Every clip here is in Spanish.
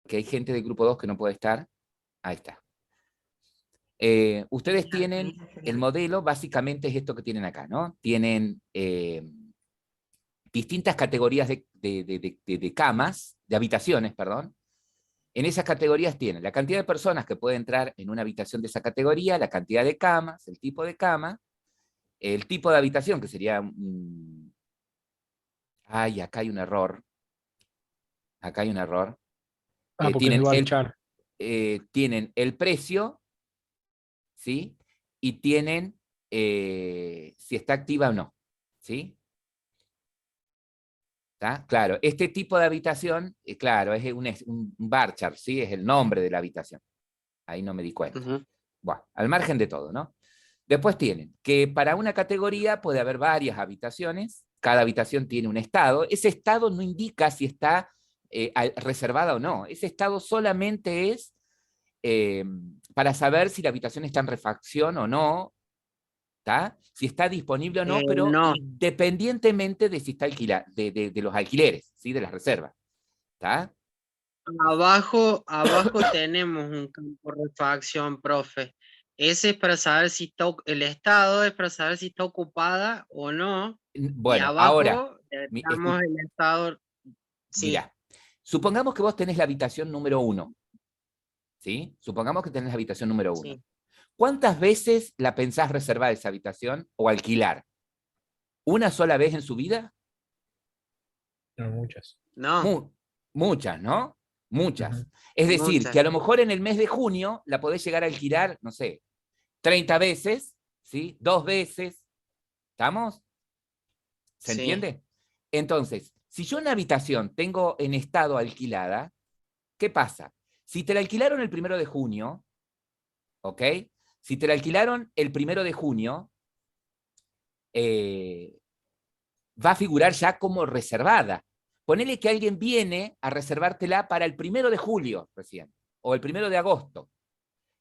que hay gente del grupo 2 que no puede estar. Ahí está. Ustedes tienen, el modelo básicamente es esto que tienen acá, ¿no? Tienen distintas categorías de camas, de habitaciones, perdón. En esas categorías tienen la cantidad de personas que pueden entrar en una habitación de esa categoría, la cantidad de camas, el tipo de cama, el tipo de habitación, que sería... Ay, acá hay un error. Acá hay un error. Ah, porque es el Tienen, Barchar. tienen el precio, ¿sí? Y tienen si está activa o no, ¿sí? ¿Está? Claro, este tipo de habitación, claro, es un Barchar, ¿sí? Es el nombre de la habitación. Ahí no me di cuenta. Bueno, al margen de todo, ¿no? Después tienen que para una categoría puede haber varias habitaciones, cada habitación tiene un estado. Ese estado no indica si está reservada o no. Ese estado solamente es para saber si la habitación está en refacción o no, ¿tá? Si está disponible o no, pero No, independientemente de si está de los alquileres, ¿sí? De las reservas. ¿Tá? abajo tenemos un campo de refacción, profe. Ese es para saber si está, el estado es para saber si está ocupada o no. Y Bueno, ahora, abajo tenemos el estado, sí, mira, supongamos que vos tenés la habitación número 1, ¿sí? Supongamos que tenés la habitación número 1. sí. ¿Cuántas veces la pensás reservar esa habitación o alquilar? ¿Una sola vez en su vida? No, muchas. No, Mu muchas, ¿no? Muchas. Ujú. Es decir, muchas. que a lo mejor en el mes de junio la podés llegar a alquilar, no sé, 30 veces, ¿sí? 2 veces. ¿Estamos? ¿Se Sí, entiende? Entonces, si yo una habitación tengo en estado alquilada, ¿qué pasa? Si te la alquilaron el 1 de junio, ¿ok? Si te la alquilaron el 1 de junio, eh, va a figurar ya como reservada. Ponele que alguien viene a reservártela para el 1 de julio recién, o el 1 de agosto.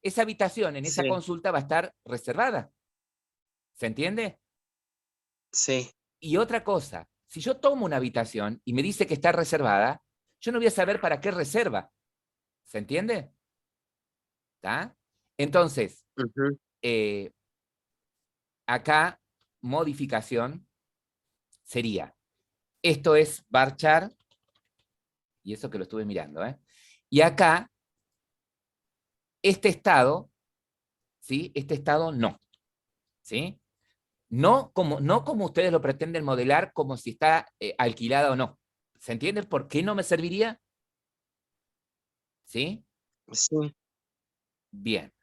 Esa habitación en esa sí, consulta va a estar reservada. ¿Se entiende? sí. Y otra cosa, si yo tomo una habitación y me dice que está reservada, yo no voy a saber para qué reserva. ¿Se entiende? ¿Está? Entonces, Ujú. eh, acá, modificación sería, esto es varchar, y eso que lo estuve mirando, ¿eh? Y acá, este estado, ¿sí? Este estado no, ¿sí? No como ustedes lo pretenden modelar, como si está alquilada o no. ¿Se entiende por qué no me serviría? ¿Sí? Sí, Bien.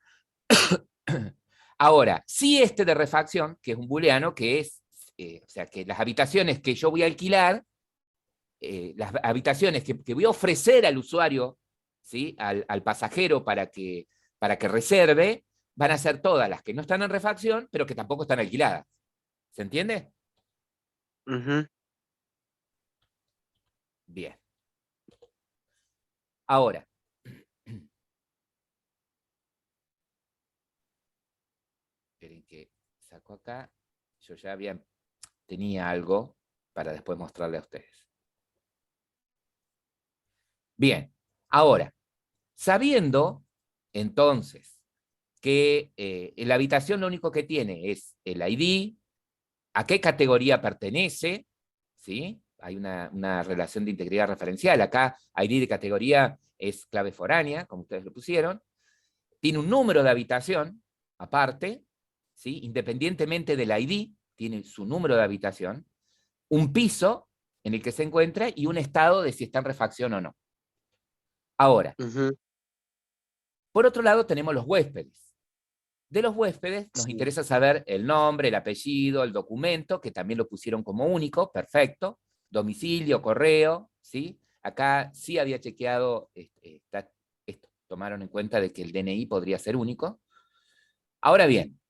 Ahora, si este de refacción, que es un booleano, que es, o sea, que las habitaciones que yo voy a alquilar, las habitaciones que voy a ofrecer al usuario, ¿sí? Al pasajero para que reserve, van a ser todas las que no están en refacción, pero que tampoco están alquiladas. ¿Se entiende? ujú. Bien. Ahora, esperen que saco acá, yo ya tenía algo para después mostrarle a ustedes. Bien, ahora, sabiendo entonces que la habitación lo único que tiene es el ID, a qué categoría pertenece, ¿sí? Hay una relación de integridad referencial. Acá ID de categoría es clave foránea, como ustedes lo pusieron. Tiene un número de habitación aparte, ¿sí? Independientemente del ID, tiene su número de habitación, un piso en el que se encuentra y un estado de si está en refacción o no. Ahora, Ujú. por otro lado tenemos los huéspedes. De los huéspedes nos Sí, interesa saber el nombre, el apellido, el documento, que también lo pusieron como único, perfecto, domicilio, correo, ¿sí? Acá sí había chequeado, esto, tomaron en cuenta de que el DNI podría ser único. Ahora bien,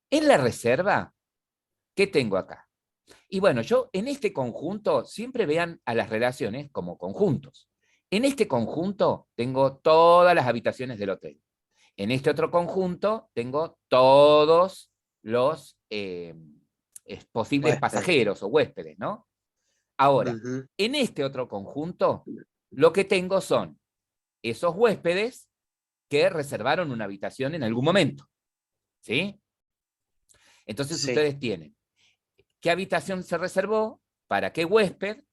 en la reserva, ¿qué tengo acá? Y bueno, yo en este conjunto, siempre vean a las relaciones como conjuntos. En este conjunto tengo todas las habitaciones del hotel. En este otro conjunto tengo todos los posibles huésped. pasajeros o huéspedes, ¿no? Ahora, Ujú. en este otro conjunto, lo que tengo son esos huéspedes que reservaron una habitación en algún momento. ¿Sí? Entonces Sí. ustedes tienen qué habitación se reservó, para qué huésped,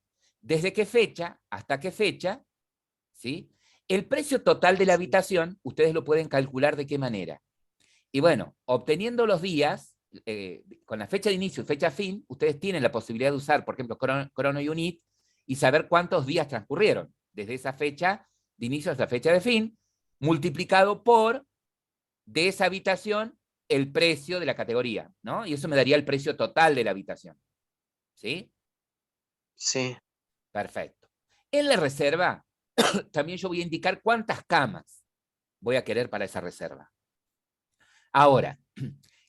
desde qué fecha, hasta qué fecha, ¿sí? El precio total de la habitación, ustedes lo pueden calcular de qué manera. Y bueno, obteniendo los días, con la fecha de inicio y fecha fin, ustedes tienen la posibilidad de usar, por ejemplo, Chrono Unit y saber cuántos días transcurrieron desde esa fecha de inicio hasta la fecha de fin, multiplicado por de esa habitación el precio de la categoría, ¿no? Y eso me daría el precio total de la habitación. ¿Sí? Sí. Perfecto. En la reserva, también yo voy a indicar cuántas camas voy a querer para esa reserva. Ahora,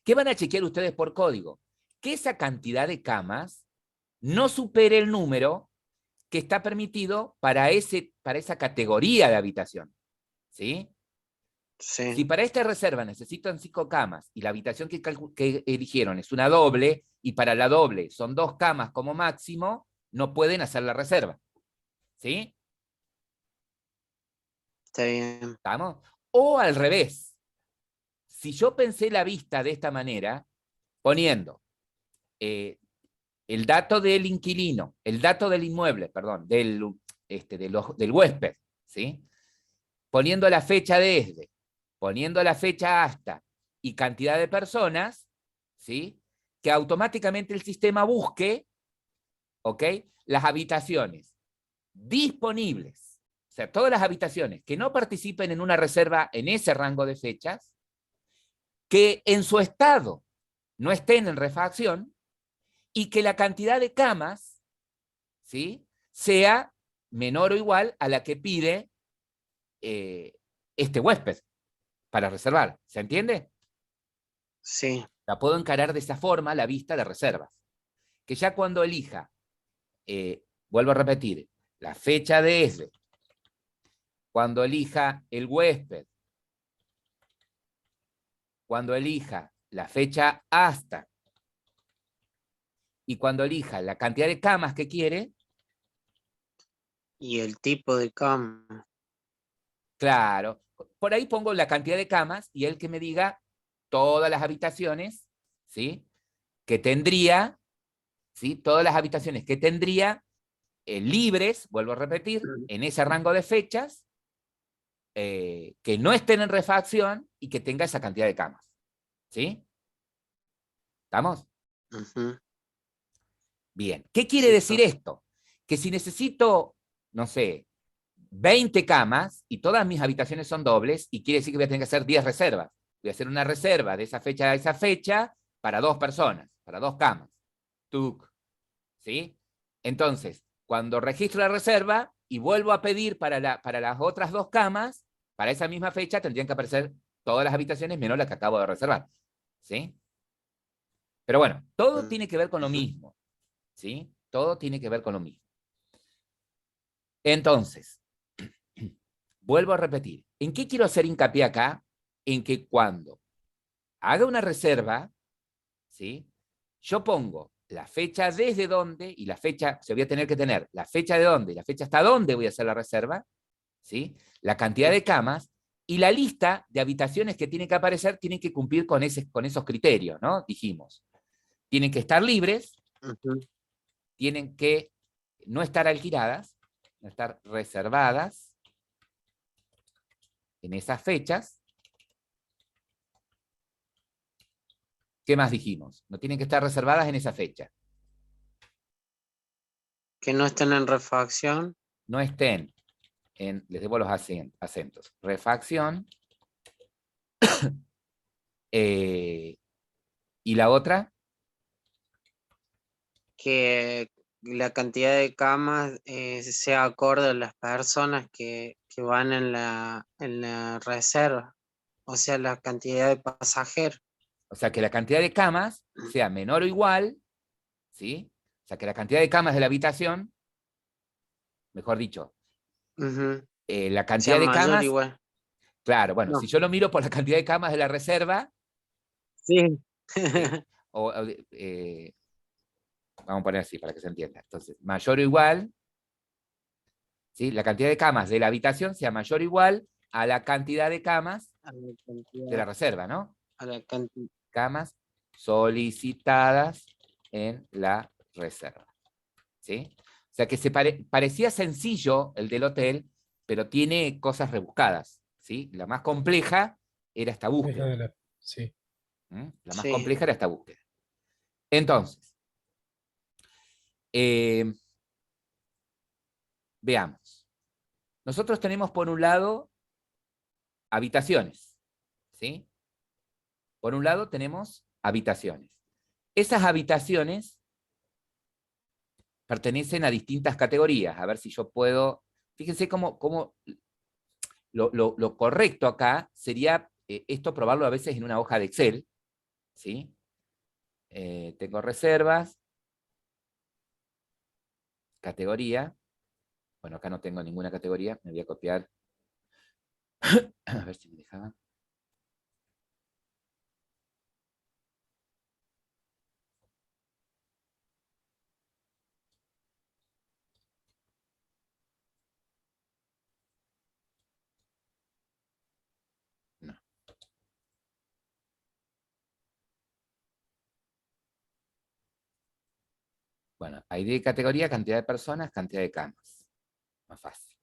¿qué van a chequear ustedes por código? Que esa cantidad de camas no supere el número que está permitido para esa categoría de habitación. ¿Sí? Sí. Si para esta reserva necesitan 5 camas y la habitación que eligieron es una doble, y para la doble son 2 camas como máximo, no pueden hacer la reserva. ¿Sí? Está bien. ¿Estamos? O al revés. Si yo pensé la vista de esta manera, poniendo el dato del inquilino, el dato del inmueble, perdón, del huésped, ¿sí? Poniendo la fecha desde, poniendo la fecha hasta y cantidad de personas, ¿sí? Que automáticamente el sistema busque, ¿ok? Las habitaciones disponibles, o sea, todas las habitaciones que no participen en una reserva en ese rango de fechas, que en su estado no estén en refacción y que la cantidad de camas, ¿sí? Sea menor o igual a la que pide este huésped para reservar. ¿Se entiende? Sí. La puedo encarar de esa forma, la vista de reservas. Que ya cuando elija, vuelvo a repetir, la fecha de ese, cuando elija el huésped, cuando elija la fecha hasta y cuando elija la cantidad de camas que quiere, Y el tipo de cama. claro, por ahí pongo la cantidad de camas y él que me diga todas las habitaciones, ¿sí? Que tendría, ¿sí? Todas las habitaciones que tendría libres, vuelvo a repetir, en ese rango de fechas, que no estén en refacción y que tenga esa cantidad de camas. ¿Sí? ¿Estamos? Ujú. Bien. ¿Qué quiere Sí, decir profe. esto? Que si necesito, no sé, 20 camas y todas mis habitaciones son dobles, y quiere decir que voy a tener que hacer 10 reservas. Voy a hacer una reserva de esa fecha a esa fecha para 2 personas, para 2 camas. Tuc. ¿Sí? Entonces, cuando registro la reserva y vuelvo a pedir para las otras 2 camas, para esa misma fecha tendrían que aparecer todas las habitaciones menos las que acabo de reservar. ¿Sí? Pero bueno, todo tiene que ver con lo Ujú. mismo. ¿Sí? Todo tiene que ver con lo mismo. Entonces, vuelvo a repetir. ¿En qué quiero hacer hincapié acá? En que cuando haga una reserva, ¿sí? Yo pongo la fecha desde dónde y la fecha, se voy a tener que tener la fecha de dónde y la fecha hasta dónde voy a hacer la reserva, ¿sí? La cantidad de camas y la lista de habitaciones que tiene que aparecer tienen que cumplir con esos criterios, ¿no? Dijimos. Tienen que estar libres, Ujú. tienen que no estar alquiladas, no estar reservadas en esas fechas. ¿Qué más dijimos? No tienen que estar reservadas en esa fecha. Que no estén en refacción. No estén les debo los acentos. Refacción. ¿Y la otra? Que la cantidad de camas sea acorde a las personas que van en la reserva. O sea, la cantidad de pasajeros. O sea, que la cantidad de camas sea menor o igual, ¿sí? O sea, que la cantidad de camas de la habitación, mejor dicho, Ujú. la Sea cantidad de mayor camas, igual. claro, bueno, si No. yo lo miro por la cantidad de camas de la reserva, Sí. ¿sí? Vamos a poner así para que se entienda. Entonces, mayor o igual ¿sí? La cantidad de camas de la habitación sea mayor o igual a la cantidad de camas A la de la cantidad, reserva, ¿no? a la cantidad. Camas solicitadas en la reserva, ¿sí? O sea que parecía sencillo el del hotel, pero tiene cosas rebuscadas, ¿sí? La más compleja era esta Es la búsqueda. de la. Sí. La más Sí. compleja era esta búsqueda. Entonces, veamos. Nosotros tenemos por un lado habitaciones, ¿sí? Por un lado tenemos habitaciones. Esas habitaciones pertenecen a distintas categorías. A ver si yo puedo... Fíjense cómo lo correcto acá sería esto probarlo a veces en una hoja de Excel, ¿sí? Tengo reservas, categoría. Bueno, acá no tengo ninguna categoría, me voy a copiar. A ver si me dejaba. No. Bueno, ID de categoría, cantidad de personas, cantidad de camas. Más fácil.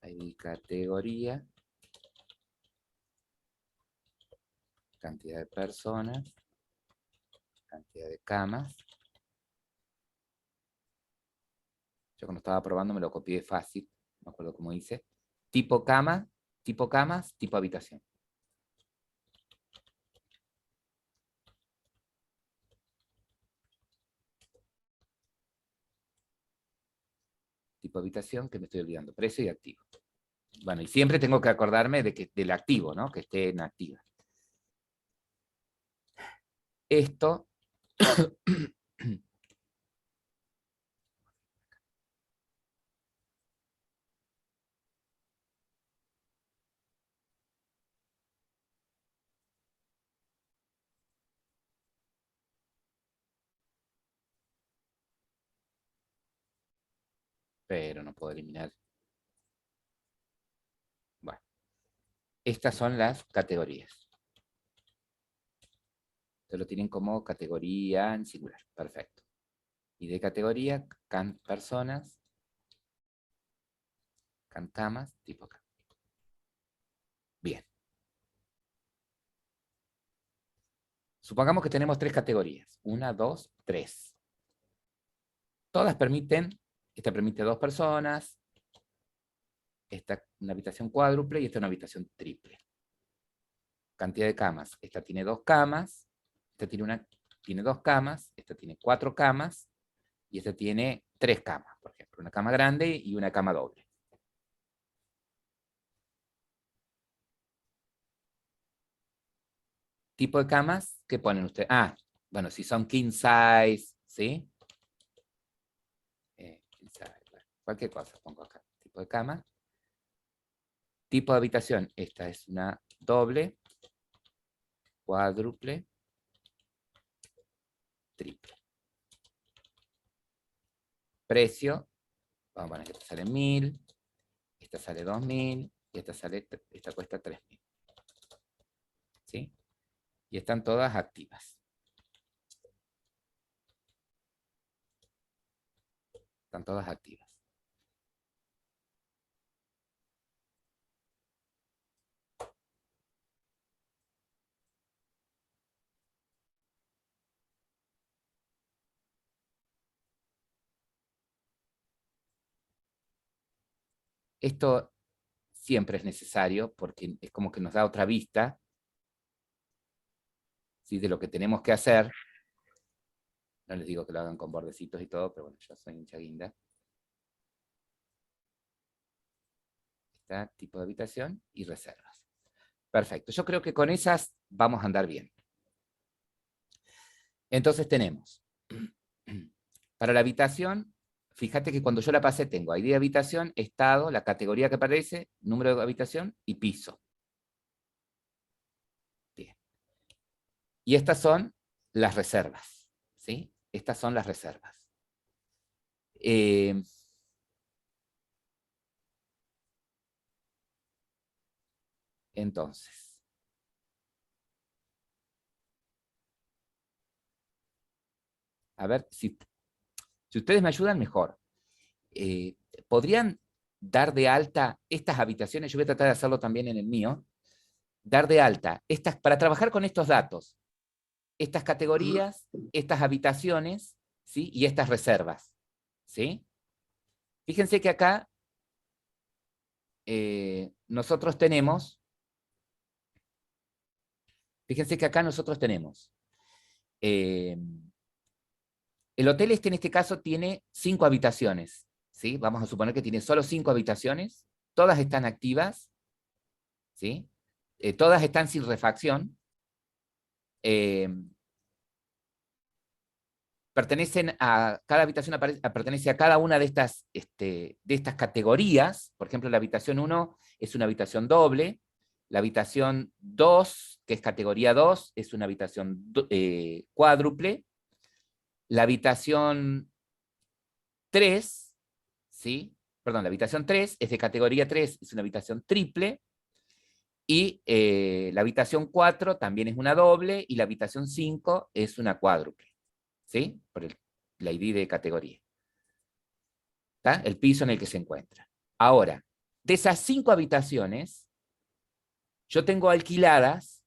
ID categoría, cantidad de personas, cantidad de camas. Yo cuando estaba probando me lo copié fácil, no me acuerdo cómo hice. Tipo cama, tipo camas, tipo habitación. Tipo habitación, que me estoy olvidando, precio y activo. Bueno, y siempre tengo que acordarme del activo, ¿no? Que esté en activa. Esto pero no puedo eliminar. Bueno, estas son las categorías. Ustedes lo tienen como categoría en singular. Perfecto. Y de categoría, can personas, can camas, tipo cama. Bien. Supongamos que tenemos tres categorías. 1, 2, 3. Todas permiten, esta permite 2 personas, esta una habitación cuádruple y esta una habitación triple. Cantidad de camas. Esta tiene 2 camas, esta tiene 2 camas, esta tiene 4 camas y esta tiene 3 camas, por ejemplo. Una cama grande y una cama doble. Tipo de camas, ¿qué ponen ustedes? Ah, bueno, si son king size, ¿sí? King size, bueno, cualquier cosa pongo acá. Tipo de cama. Tipo de habitación, esta es una doble, cuádruple, triple. Precio, vamos a poner que esta sale 1000, esta sale 2000 y esta cuesta 3000. ¿Sí? Y están todas activas. Están todas activas. Esto siempre es necesario porque es como que nos da otra vista, ¿sí?, de lo que tenemos que hacer. No les digo que lo hagan con bordecitos y todo, pero bueno, yo soy hincha guinda. Está tipo de habitación y reservas. Perfecto, yo creo que con esas vamos a andar bien. Entonces tenemos, para la habitación, fíjate que cuando yo la pasé tengo ID de habitación, estado, la categoría que aparece, número de habitación y piso. Bien. Y estas son las reservas, ¿sí? Estas son las reservas. Entonces, a ver, si ustedes me ayudan, mejor. ¿Podrían dar de alta estas habitaciones? Yo voy a tratar de hacerlo también en el mío. Dar de alta, para trabajar con estos datos, estas categorías, estas habitaciones, ¿sí? Y estas reservas, ¿sí? Fíjense que acá nosotros tenemos, el hotel en este caso tiene 5 habitaciones, ¿sí? Vamos a suponer que tiene solo 5 habitaciones, todas están activas, ¿sí? Todas están sin refacción, pertenecen a, cada habitación pertenece a cada una de estas categorías. Por ejemplo, la habitación 1 es una habitación doble, la habitación 2, que es categoría 2, es una habitación cuádruple, la habitación 3, ¿sí? Perdón, la habitación 3 es de categoría 3, es una habitación triple, y la habitación 4 también es una doble, y la habitación 5 es una cuádruple, ¿sí? Por la ID de categoría. ¿Está? El piso en el que se encuentra. Ahora, de esas 5 habitaciones, yo tengo alquiladas,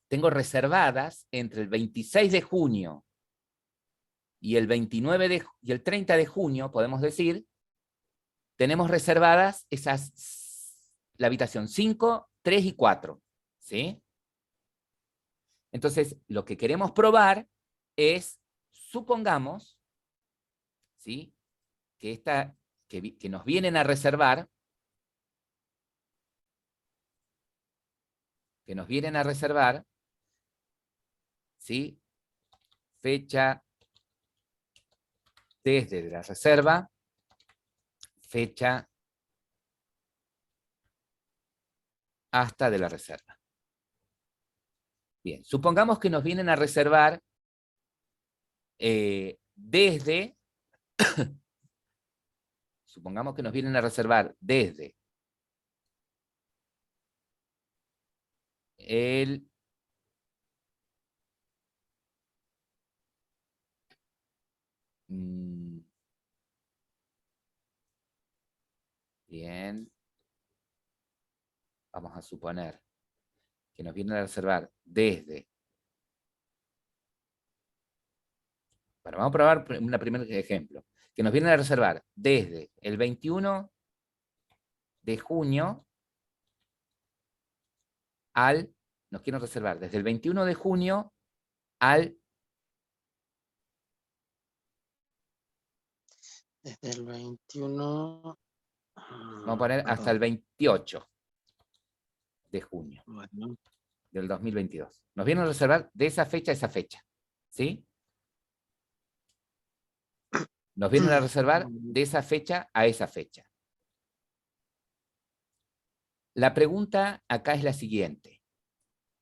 tengo reservadas entre el 26 de junio y el 30 de junio, podemos decir, tenemos reservadas la habitación 5, 3 y 4, ¿sí? Entonces, lo que queremos probar es, supongamos, ¿sí? Que nos vienen a reservar, ¿sí? Fecha desde la reserva, fecha hasta de la reserva. Bien, supongamos que nos vienen a reservar desde el bien, vamos a suponer que nos vienen a reservar desde, bueno, vamos a probar un primer ejemplo, que nos vienen a reservar desde el 21 de junio nos quieren reservar desde el 21 de junio al... Desde el 21... Vamos a poner hasta el 28 de junio del 2022. Nos vienen a reservar de esa fecha a esa fecha, ¿sí? Nos vienen a reservar de esa fecha a esa fecha. La pregunta acá es la siguiente,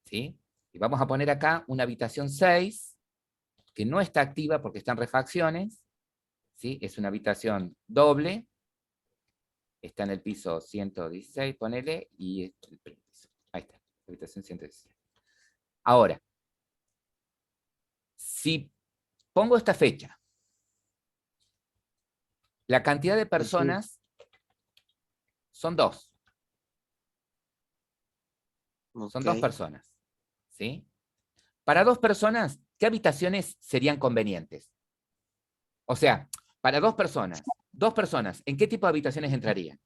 ¿sí? Y vamos a poner acá una habitación 6, que no está activa porque está en refacciones, ¿sí? Es una habitación doble, está en el piso 116, ponele, y ahí está, habitación 116. Ahora, si pongo esta fecha, la cantidad de personas son 2. Son 2 personas, ¿sí? Para 2 personas, ¿qué habitaciones serían convenientes? O sea, para 2 personas, ¿en qué tipo de habitaciones entrarían?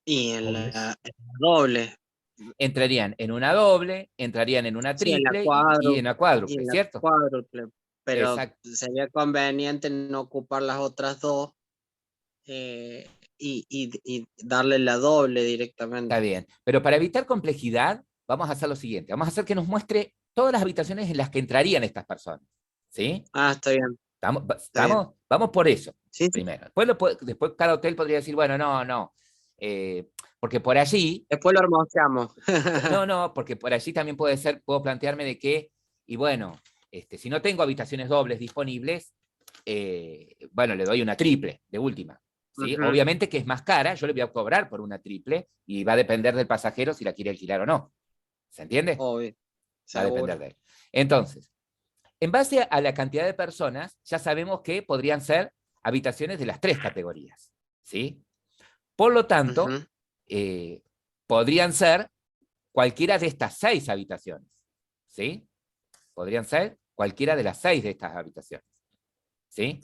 Y en la doble. Entrarían en una doble, entrarían en una triple y en una cuádruple, ¿cierto? Cuádruple, pero Exacto. sería conveniente no ocupar las otras 2 y darle la doble directamente. Está bien, pero para evitar complejidad, vamos a hacer lo siguiente. Vamos a hacer que nos muestre todas las habitaciones en las que entrarían estas personas, ¿Sí? Ah, está bien. Está bien. Vamos por eso, Sí, sí. primero. Después cada hotel podría decir, bueno, no. Porque por allí, Después lo hermoseamos. no, porque por allí también puedo plantearme de que, y bueno, si no tengo habitaciones dobles disponibles, bueno, le doy una triple, de última. ¿Sí? Ujú, Obviamente que es más cara, yo le voy a cobrar por una triple y va a depender del pasajero si la quiere alquilar o no. ¿Se entiende? obvio, Va a depender seguro. de él. Entonces, en base a la cantidad de personas, ya sabemos que podrían ser habitaciones de las tres categorías. ¿Sí? Por lo tanto, Ujú, podrían ser cualquiera de estas 6 habitaciones. ¿Sí? Podrían ser cualquiera de las 6 de estas habitaciones. ¿Sí?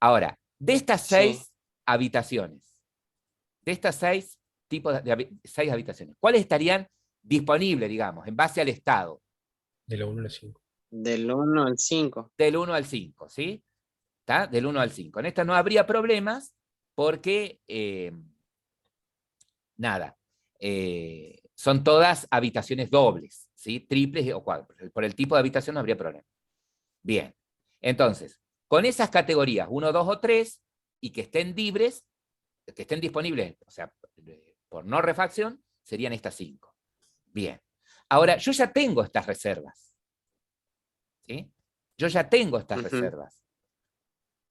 Ahora, de estas sí. 6 habitaciones, de estas 6 tipos de 6 habitaciones, ¿cuáles estarían disponibles, digamos, en base al estado? De la 1 a la 5. Del 1 al 5. Del 1 al 5, ¿sí? ¿Está? Del 1 al 5. En esta no habría problemas porque, nada, son todas habitaciones dobles, ¿sí? Triples o cuádruples. Por el tipo de habitación no habría problema. Bien, entonces, con esas categorías 1, 2 o 3 y que estén libres, que estén disponibles, o sea, por no refacción, serían estas 5. Bien. Ahora, yo ya tengo estas reservas, ¿sí? Yo ya tengo estas Ujú. reservas,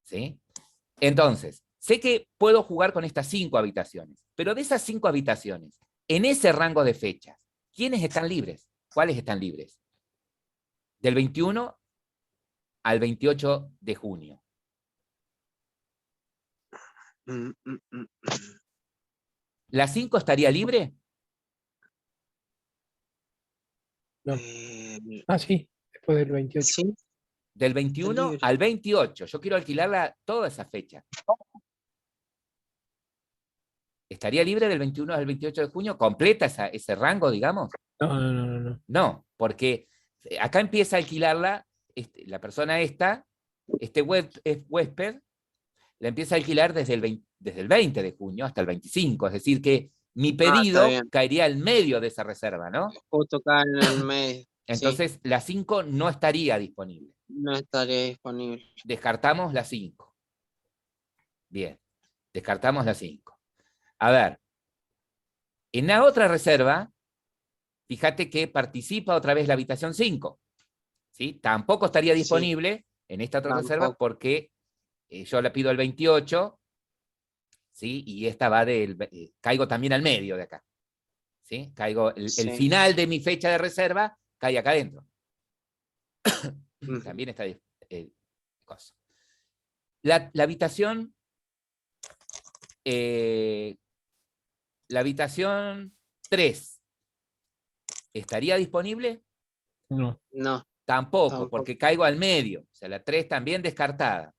¿sí? Entonces, sé que puedo jugar con estas 5 habitaciones, pero de esas 5 habitaciones, en ese rango de fechas, ¿quiénes están libres? ¿Cuáles están libres? Del 21 al 28 de junio. Mm, mm, mm. ¿La 5 estaría libre? No. Eh, Ah, sí, después del 28. sí, Del está 21 libre. al 28. Yo quiero alquilarla toda esa fecha. ¿Estaría libre del 21 al 28 de junio? ¿Completa ese rango, digamos? No, no, no, no, no. No, porque acá empieza a alquilarla la persona esta, huésped, la empieza a alquilar desde el 20 de junio hasta el 25. Es decir, que mi Ah, está pedido bien. caería al medio de esa reserva, ¿no? Justo acá en el medio. Sí, Entonces, la 5 no estaría disponible. no estaría disponible. Descartamos la 5. Bien, descartamos la 5. A ver, en la otra reserva, fíjate que participa otra vez la habitación 5. ¿Sí? Tampoco estaría Sí, disponible en esta otra reserva tampoco. porque yo la pido el 28, ¿sí? Y esta va caigo también al medio de acá. ¿Sí? Caigo, el Sí. final de mi fecha de reserva cae acá adentro. Ujú. También está cosa. La habitación, eh, la habitación 3, ¿estaría disponible? No, No, Tampoco, tampoco. porque caigo al medio. O sea, la 3 también descartada.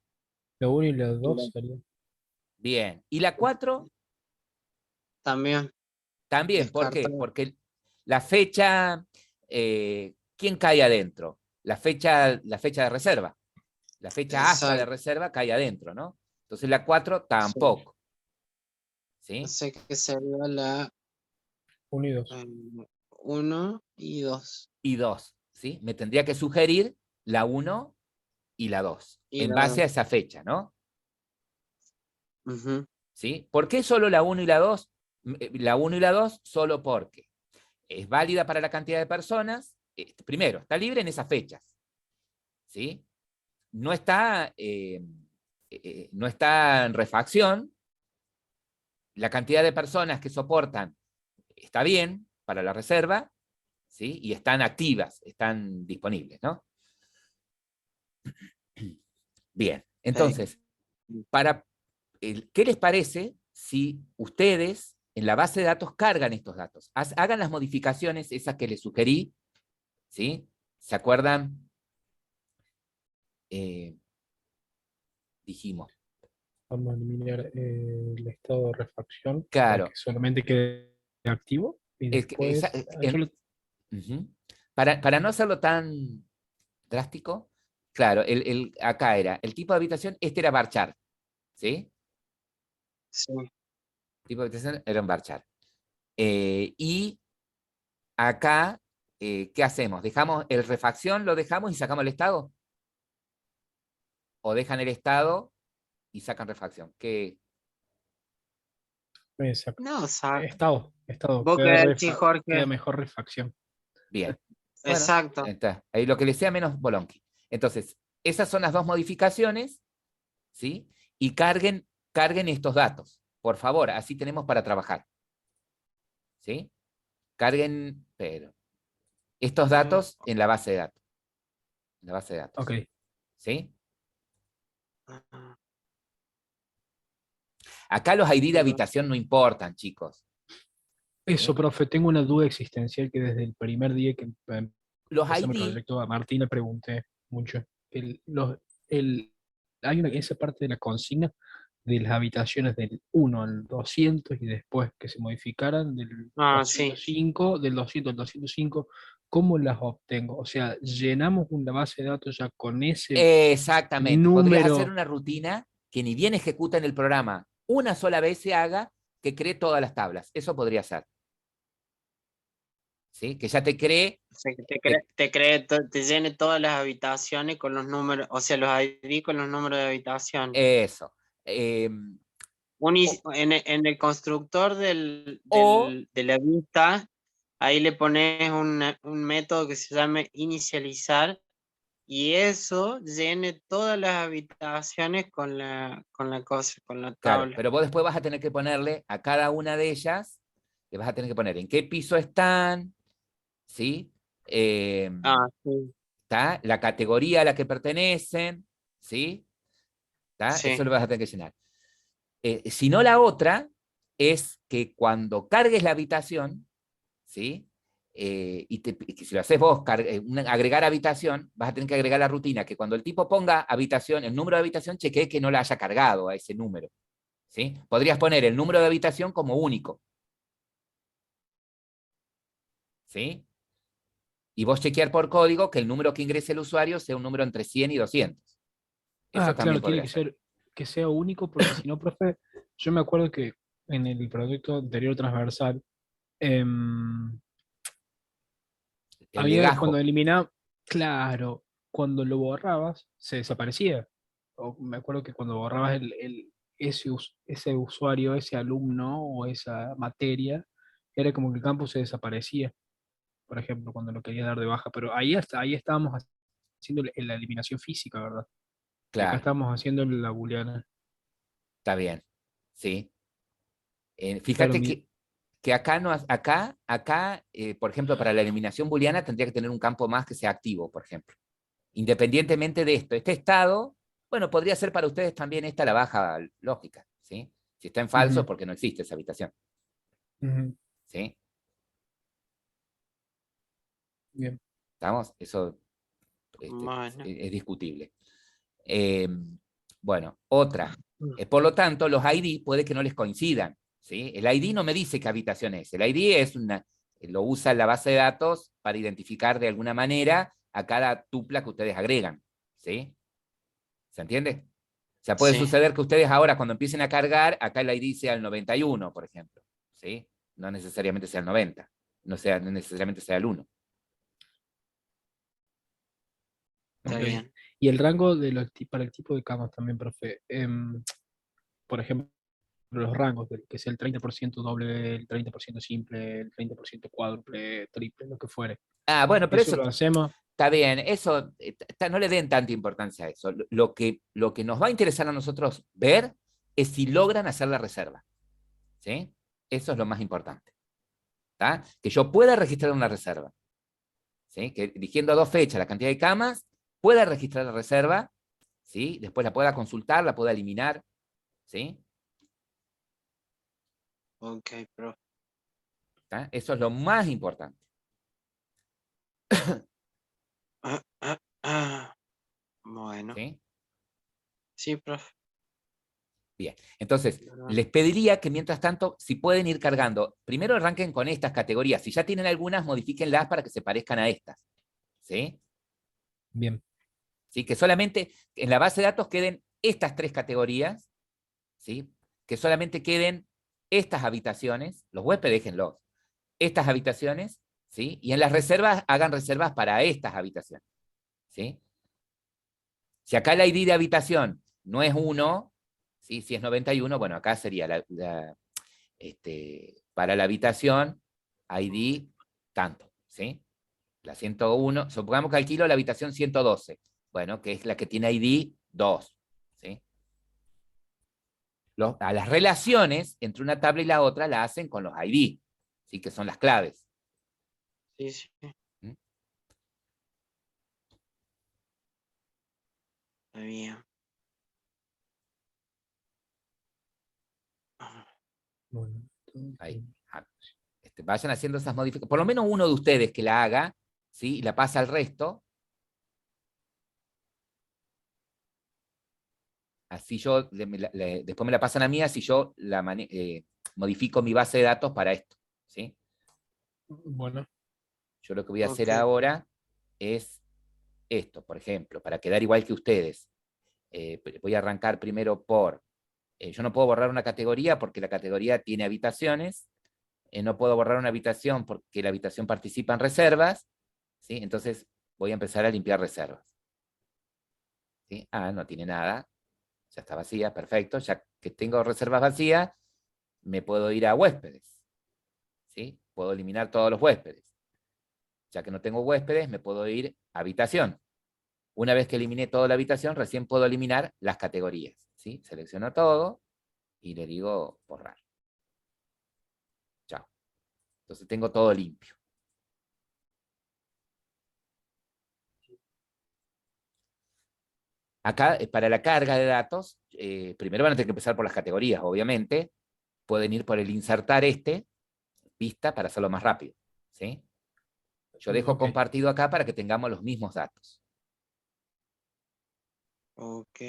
la 1 y la Y 2 sería. Bien. ¿Y la 4? también También. ¿Por qué? descartado. Porque la fecha, ¿quién cae adentro? La fecha de reserva. La fecha hasta de Exacto. reserva cae adentro, ¿no? Entonces la 4 Sí. tampoco. O ¿Sí? sea que sería la 1 y 2. 1 y 2. Y 2. ¿Sí? Me tendría que sugerir la 1 y la 2 Y en la base 2. a esa fecha, ¿no? Ujú. ¿Sí? ¿Por qué solo la 1 y la 2? La 1 y la 2 solo porque es válida para la cantidad de personas. Primero, está libre en esas fechas. ¿Sí? No está en refacción. La cantidad de personas que soportan está bien para la reserva, ¿sí? Y están activas, están disponibles, ¿no? Bien, Sí. entonces, ¿qué les parece si ustedes en la base de datos cargan estos datos? Hagan las modificaciones, esas que les sugerí, ¿sí? ¿Se acuerdan? Eh, dijimos, Vamos a eliminar el estado de refacción para que claro, solamente quede activo. Y es que, después, ujú. Para no hacerlo tan drástico, claro, acá era, el tipo de habitación, este era Barchar, ¿sí? Sí. El tipo de habitación era un Barchar. Y acá, ¿qué hacemos? ¿Dejamos el refacción, lo dejamos y sacamos el estado? o dejan el estado y sacan refacción. ¿Qué? Exacto. No, Estado. vos qué decís, Queda Jorge. mejor refacción. Bien. Bueno, Exacto. está. Ahí lo que le sea menos bolonqui. Entonces, esas son las dos modificaciones, ¿sí? Y carguen estos datos, por favor, así tenemos para trabajar. ¿Sí? Carguen, pero, estos datos en la base de datos. En la base de datos. Ok. ¿Sí? Acá los ID de habitación no importan, chicos. Eso, ¿Sí? profe, tengo una duda existencial que desde el primer día que Los empecé mi ID, proyecto a Martín le pregunté mucho. El, hay esa parte de la consigna de las habitaciones del 1 al 200 y después que se modificaran del Sí. 205, del 200 al 205, ¿cómo las obtengo? O sea, llenamos una base de datos ya con ese exactamente. Podrías hacer número. una rutina que ni bien ejecuta en el programa, una sola vez se haga, que cree todas las tablas. Eso podría ser. ¿Sí? Que ya te cree. O sea, que te llene todas las habitaciones con los números, o sea, los ID con los números de habitación. Eso. En el constructor O, de la vista, ahí le pones un método que se llame inicializar y eso llene todas las habitaciones con la cosa, con la claro, tabla. pero vos después vas a tener que ponerle a cada una de ellas, le vas a tener que poner en qué piso están, ¿sí? Sí, ¿Está? La categoría a la que pertenecen, ¿sí? ¿Está? Eso sí. lo vas a tener que llenar. Si no, la otra es que cuando cargues la habitación, ¿sí? Y que si lo haces vos, agregar habitación, vas a tener que agregar la rutina, que cuando el tipo ponga habitación, el número de habitación, chequee que no la haya cargado a ese número. ¿Sí? Podrías poner el número de habitación como único. ¿Sí? Y vos chequear por código que el número que ingrese el usuario sea un número entre 100 y 200. Eso también Claro, tiene podría que ser. ser que sea único, porque si no, profe, yo me acuerdo que en el proyecto anterior transversal, em, El había cuando legajo. eliminaba, claro, cuando lo borrabas, se desaparecía. O me acuerdo que cuando borrabas ese usuario, ese alumno o esa materia, era como que el campus se desaparecía, por ejemplo, cuando lo quería dar de baja. Pero ahí estábamos haciendo la eliminación física, ¿verdad? Y acá Claro, estamos haciendo la booleana. está bien. ¿Sí? Claro, Fíjate que acá, no, acá por ejemplo, para la eliminación booleana tendría que tener un campo más que sea activo, por ejemplo. Independientemente de esto, este estado, bueno, podría ser para ustedes también esta la baja lógica, ¿sí? Si está en falso es ujú, porque no existe esa habitación, ujú, ¿sí? bien. ¿Estamos? Eso Bueno. es discutible. Eh, bueno, otra. Por lo tanto, los ID puede que no les coincidan, ¿sí? El ID no me dice qué habitación es. El ID lo usa la base de datos para identificar de alguna manera a cada tupla que ustedes agregan, ¿sí? ¿Se entiende? O sea, puede Sí, suceder que ustedes ahora cuando empiecen a cargar, acá el ID sea el 91, por ejemplo, ¿sí? No necesariamente sea el 90, no necesariamente sea el 1. está Ok. bien. Y el rango para el tipo de camas también, profe. Por ejemplo, los rangos, que sea el 30% doble, el 30% simple, el 30% cuádruple, triple, lo que fuere. Ah, bueno, pero Eso eso lo hacemos. está bien, eso, no le den tanta importancia a eso. Lo que nos va a interesar a nosotros ver es si logran hacer la reserva, ¿sí? Eso es lo más importante, ¿tá? Que yo pueda registrar una reserva, ¿sí? Que eligiendo 2 fechas, la cantidad de camas, pueda registrar la reserva, ¿sí? Después la pueda consultar, la pueda eliminar, ¿sí? Ok, profe. ¿Tá? Eso es lo más importante, Ah, ah, ah. Bueno, ¿sí? sí, profe. Bien, entonces ¿Verdad? les pediría que mientras tanto, si pueden ir cargando, primero arranquen con estas categorías. Si ya tienen algunas, modifíquenlas para que se parezcan a estas. ¿Sí? Bien. ¿Sí? Que solamente en la base de datos queden estas 3 categorías, ¿sí? Que solamente queden estas habitaciones, los huéspedes déjenlos, estas habitaciones, ¿sí? Y en las reservas hagan reservas para estas habitaciones, ¿sí? Si acá el ID de habitación no es 1, ¿sí? Si es 91, bueno, acá sería para la habitación, ID tanto, ¿sí? La 101, supongamos que alquilo la habitación 112, bueno, que es la que tiene ID 2, ¿sí? A las relaciones entre una tabla y la otra la hacen con los ID, ¿sí? Que son las claves. Sí, sí. ¿Mm? Está bien. Ah, Bueno, Ahí. Vayan haciendo esas modificaciones. Por lo menos uno de ustedes que la haga, ¿sí? Y la pasa al resto. Así yo, después me la pasan a mí, así yo modifico mi base de datos para esto, ¿sí? bueno, Yo lo que voy a hacer ok. ahora es esto, por ejemplo, para quedar igual que ustedes. Voy a arrancar primero por, yo no puedo borrar una categoría porque la categoría tiene habitaciones, no puedo borrar una habitación porque la habitación participa en reservas, ¿sí? Entonces voy a empezar a limpiar reservas. ¿Sí? Ah, no tiene nada, ya está vacía, perfecto. Ya que tengo reservas vacías, me puedo ir a huéspedes, ¿sí? Puedo eliminar todos los huéspedes. Ya que no tengo huéspedes, me puedo ir a habitación. Una vez que eliminé toda la habitación, recién puedo eliminar las categorías, ¿sí? Selecciono todo y le digo borrar. Chao. Entonces tengo todo limpio. Acá, para la carga de datos, primero van a tener que empezar por las categorías, obviamente. Pueden ir por el insertar vista, para hacerlo más rápido, ¿sí? Yo dejo ok. compartido acá para que tengamos los mismos datos. Ok.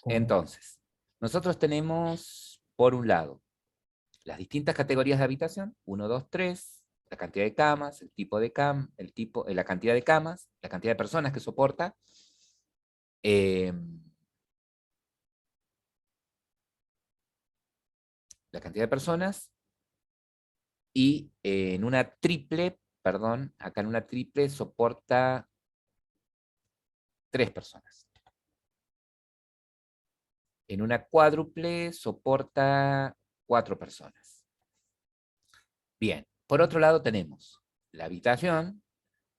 Entonces, nosotros tenemos, por un lado, las distintas categorías de habitación, 1, 2, 3, la cantidad de camas, el tipo de la cantidad de camas, la cantidad de personas que soporta, la cantidad de personas, y en una triple, perdón, acá en una triple soporta 3 personas. En una cuádruple soporta 4 personas. Bien, por otro lado tenemos la habitación,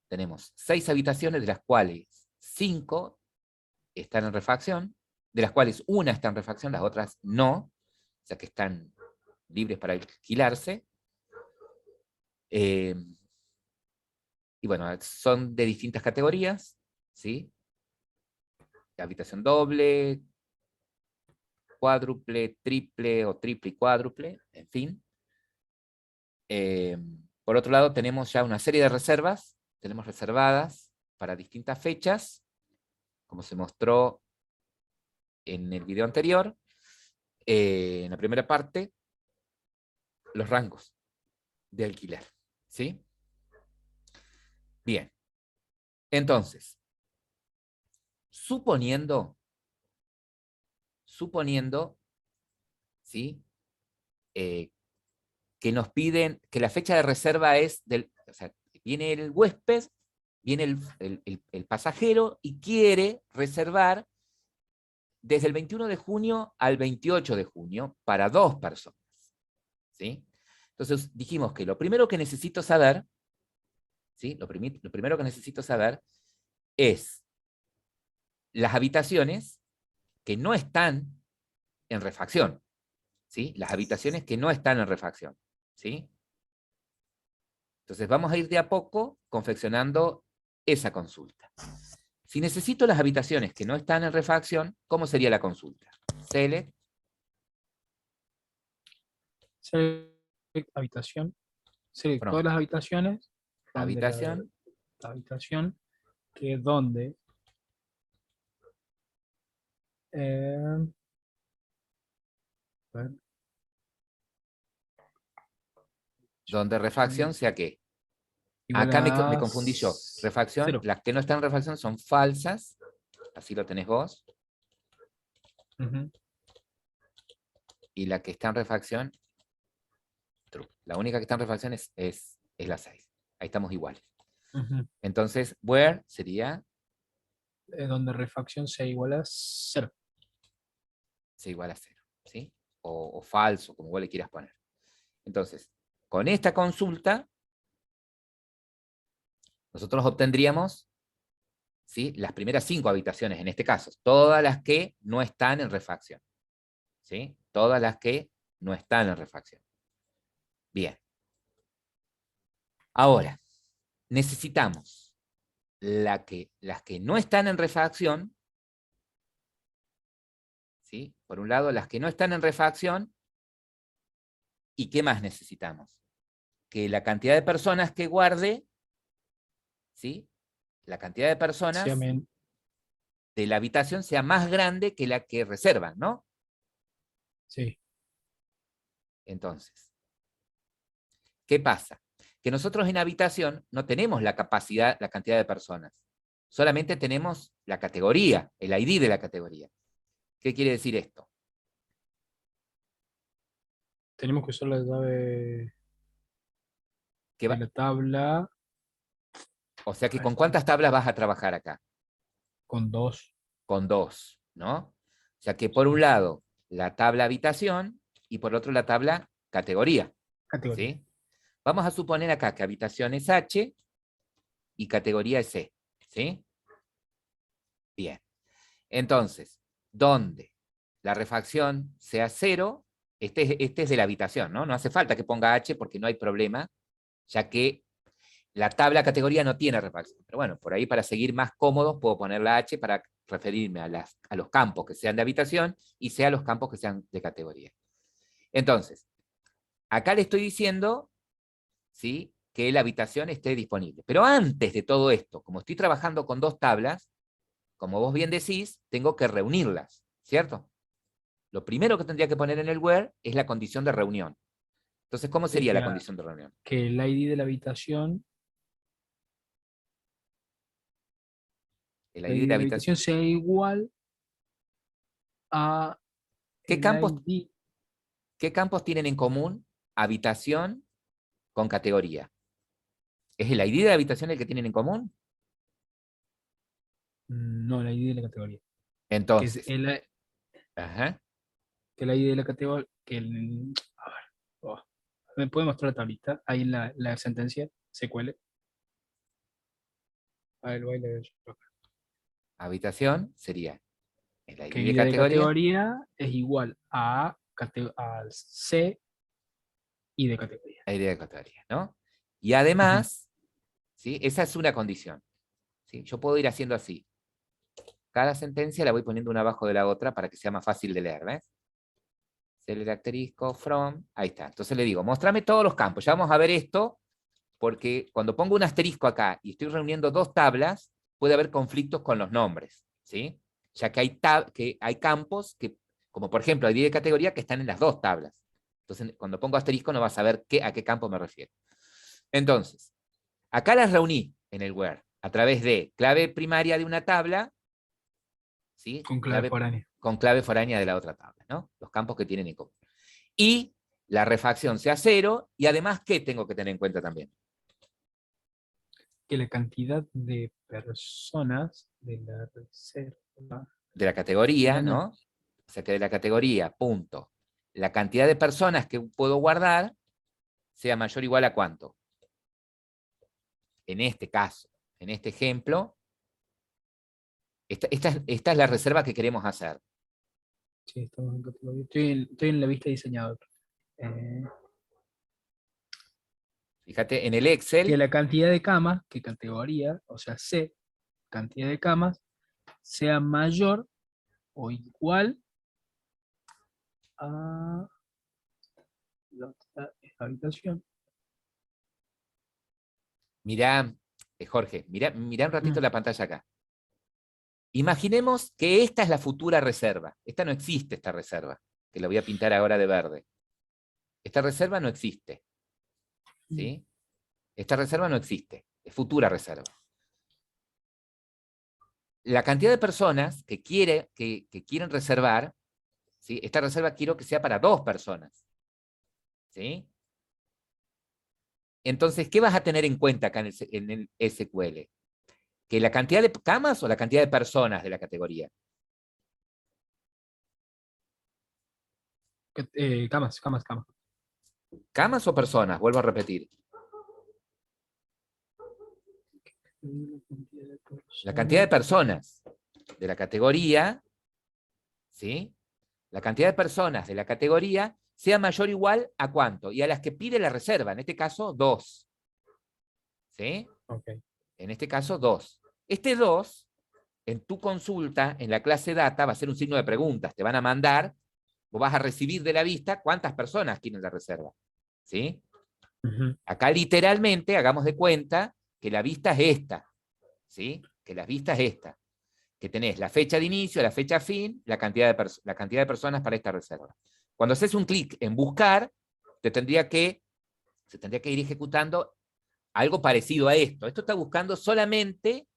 tenemos 6 habitaciones, de las cuales 5 están en refacción, de las cuales una está en refacción, las otras no, o sea que están libres para alquilarse. Y bueno, son de distintas categorías, ¿sí? Habitación doble, cuádruple, triple o triple y cuádruple, en fin. Por otro lado, tenemos ya una serie de reservas, tenemos reservadas para distintas fechas, como se mostró en el video anterior. En la primera parte, los rangos de alquiler, ¿sí? Bien, entonces, suponiendo, ¿sí? Que nos piden, que la fecha de reserva es o sea, viene el huésped, viene el pasajero y quiere reservar desde el 21 de junio al 28 de junio para 2 personas, ¿sí? Entonces dijimos que lo primero que necesito saber, ¿sí? Lo primero que necesito saber es las habitaciones que no están en refacción, ¿sí? Las habitaciones que no están en refacción, ¿sí? Entonces vamos a ir de a poco confeccionando esa consulta. Si necesito las habitaciones que no están en refacción, ¿cómo sería la consulta? Select. Select habitación. Select From todas las habitaciones. From de habitación. la habitación. Que es donde. A ver, Donde refacción sea qué. igual Acá me a confundí yo. Refacción, 0. las que no están en refacción son falsas. Así lo tenés vos. Ujú. Y la que está en refacción, true. La única que está en refacción es la 6. Ahí estamos iguales. Ujú. Entonces, where sería donde refacción sea igual a 0. sea igual a 0, ¿sí? O falso, como vos le quieras poner. Entonces, con esta consulta, nosotros obtendríamos, ¿sí?, las primeras 5 habitaciones, en este caso, todas las que no están en refacción. ¿Sí? Todas las que no están en refacción. Bien. Ahora, necesitamos las que no están en refacción, ¿sí? Por un lado, las que no están en refacción, ¿y qué más necesitamos? Que la cantidad de personas que guarde, ¿sí?, la cantidad de personas de la habitación sea más grande que la que reservan, ¿no? Sí. Entonces, ¿qué pasa? Que nosotros en habitación no tenemos la capacidad, la cantidad de personas. Solamente tenemos la categoría, el ID de la categoría. ¿Qué quiere decir esto? Tenemos que usar la llave Que de va, la tabla o sea que ¿con cuántas tablas vas a trabajar acá? con 2. Con 2, ¿no? O sea que por un lado la tabla habitación y por otro la tabla categoría. Categoría. ¿Sí? Vamos a suponer acá que habitación es H y categoría es C. ¿Sí? Bien. Entonces, donde la refacción sea 0, este es de la habitación, ¿no? No hace falta que ponga H porque no hay problema, ya que la tabla categoría no tiene refacción. Pero bueno, por ahí para seguir más cómodos puedo poner la H para referirme a los campos que sean de habitación y sea los campos que sean de categoría. Entonces, acá le estoy diciendo, ¿sí?, que la habitación esté disponible. Pero antes de todo esto, como estoy trabajando con 2 tablas, como vos bien decís, tengo que reunirlas, ¿cierto? Lo primero que tendría que poner en el where es la condición de reunión. Entonces, ¿cómo sería la Sería condición de reunión? que el ID de la habitación, El el ID de ID la de la habitación. habitación sea igual a ¿Qué el campos, ID. ¿Qué campos tienen en común habitación con categoría? ¿Es el ID de la habitación el que tienen en común? No, el ID de la categoría. Que es Entonces, ajá, que el ID de la categoría. A ver, oh, ¿me puede mostrar la tablita? Ahí en la sentencia, SQL. A ver, lo voy a leer yo. habitación sería el Que ID de ID de categoría, categoría es igual al C y de categoría. ID de categoría, ¿no? Y Ujú. además, ¿sí?, esa es una condición. ¿Sí? Yo puedo ir haciendo así. Cada sentencia la voy poniendo una abajo de la otra para que sea más fácil de leer, ¿ves? El asterisco from, ahí está. Entonces le digo, mostrame todos los campos. Ya vamos a ver esto, porque cuando pongo un asterisco acá y estoy reuniendo 2 tablas, puede haber conflictos con los nombres, ¿sí? Ya que hay campos que, como por ejemplo, ID de categoría que están en las 2 tablas. Entonces, cuando pongo asterisco no vas a ver a qué campo me refiero. Entonces, acá las reuní en el where a través de clave primaria de una tabla, ¿sí?, Con clave foránea. con clave foránea de la otra tabla, ¿no? Los campos que tienen en común. Y la refacción sea 0, y además, ¿qué tengo que tener en cuenta también? Que la cantidad de personas de la reserva De la categoría, sean ¿no? O sea que de la categoría, punto. La cantidad de personas que puedo guardar sea mayor o igual a ¿cuánto? En este caso, en este ejemplo, esta es la reserva que queremos hacer. Sí, estamos en categoría. Estoy en la vista de diseñador. Eh, Fíjate, en el que Excel, la cantidad de camas, que categoría, o sea, C, cantidad de camas, sea mayor o igual a la otra habitación. mirá, Jorge, mirá un ratito Mm, la pantalla acá. Imaginemos que esta es la futura reserva. Esta no existe, esta reserva, que la voy a pintar ahora de verde. Esta reserva no existe, mm. ¿sí? Esta reserva no existe, es futura reserva. La cantidad de personas que quieren reservar, ¿sí?, esta reserva quiero que sea para 2 personas, ¿sí? Entonces, ¿qué vas a tener en cuenta acá en el SQL? ¿Que la cantidad de camas o la cantidad de personas de la categoría? Camas. ¿Camas o personas? Vuelvo a repetir. La cantidad de personas de la categoría, ¿sí? La cantidad de personas de la categoría sea mayor o igual a ¿cuánto? Y a las que pide la reserva, en este caso 2. ¿Sí? Okay. En este caso 2. Este 2, en tu consulta, en la clase data, va a ser un signo de preguntas. Te van a mandar, vos vas a recibir de la vista cuántas personas quieren la reserva. ¿Sí? Acá literalmente, hagamos de cuenta que la vista es esta. ¿Sí? Que la vista es esta. Que tenés la fecha de inicio, la fecha fin, la cantidad de personas para esta reserva. Cuando haces un clic en buscar, se tendría que ir ejecutando algo parecido a esto. Esto está buscando solamente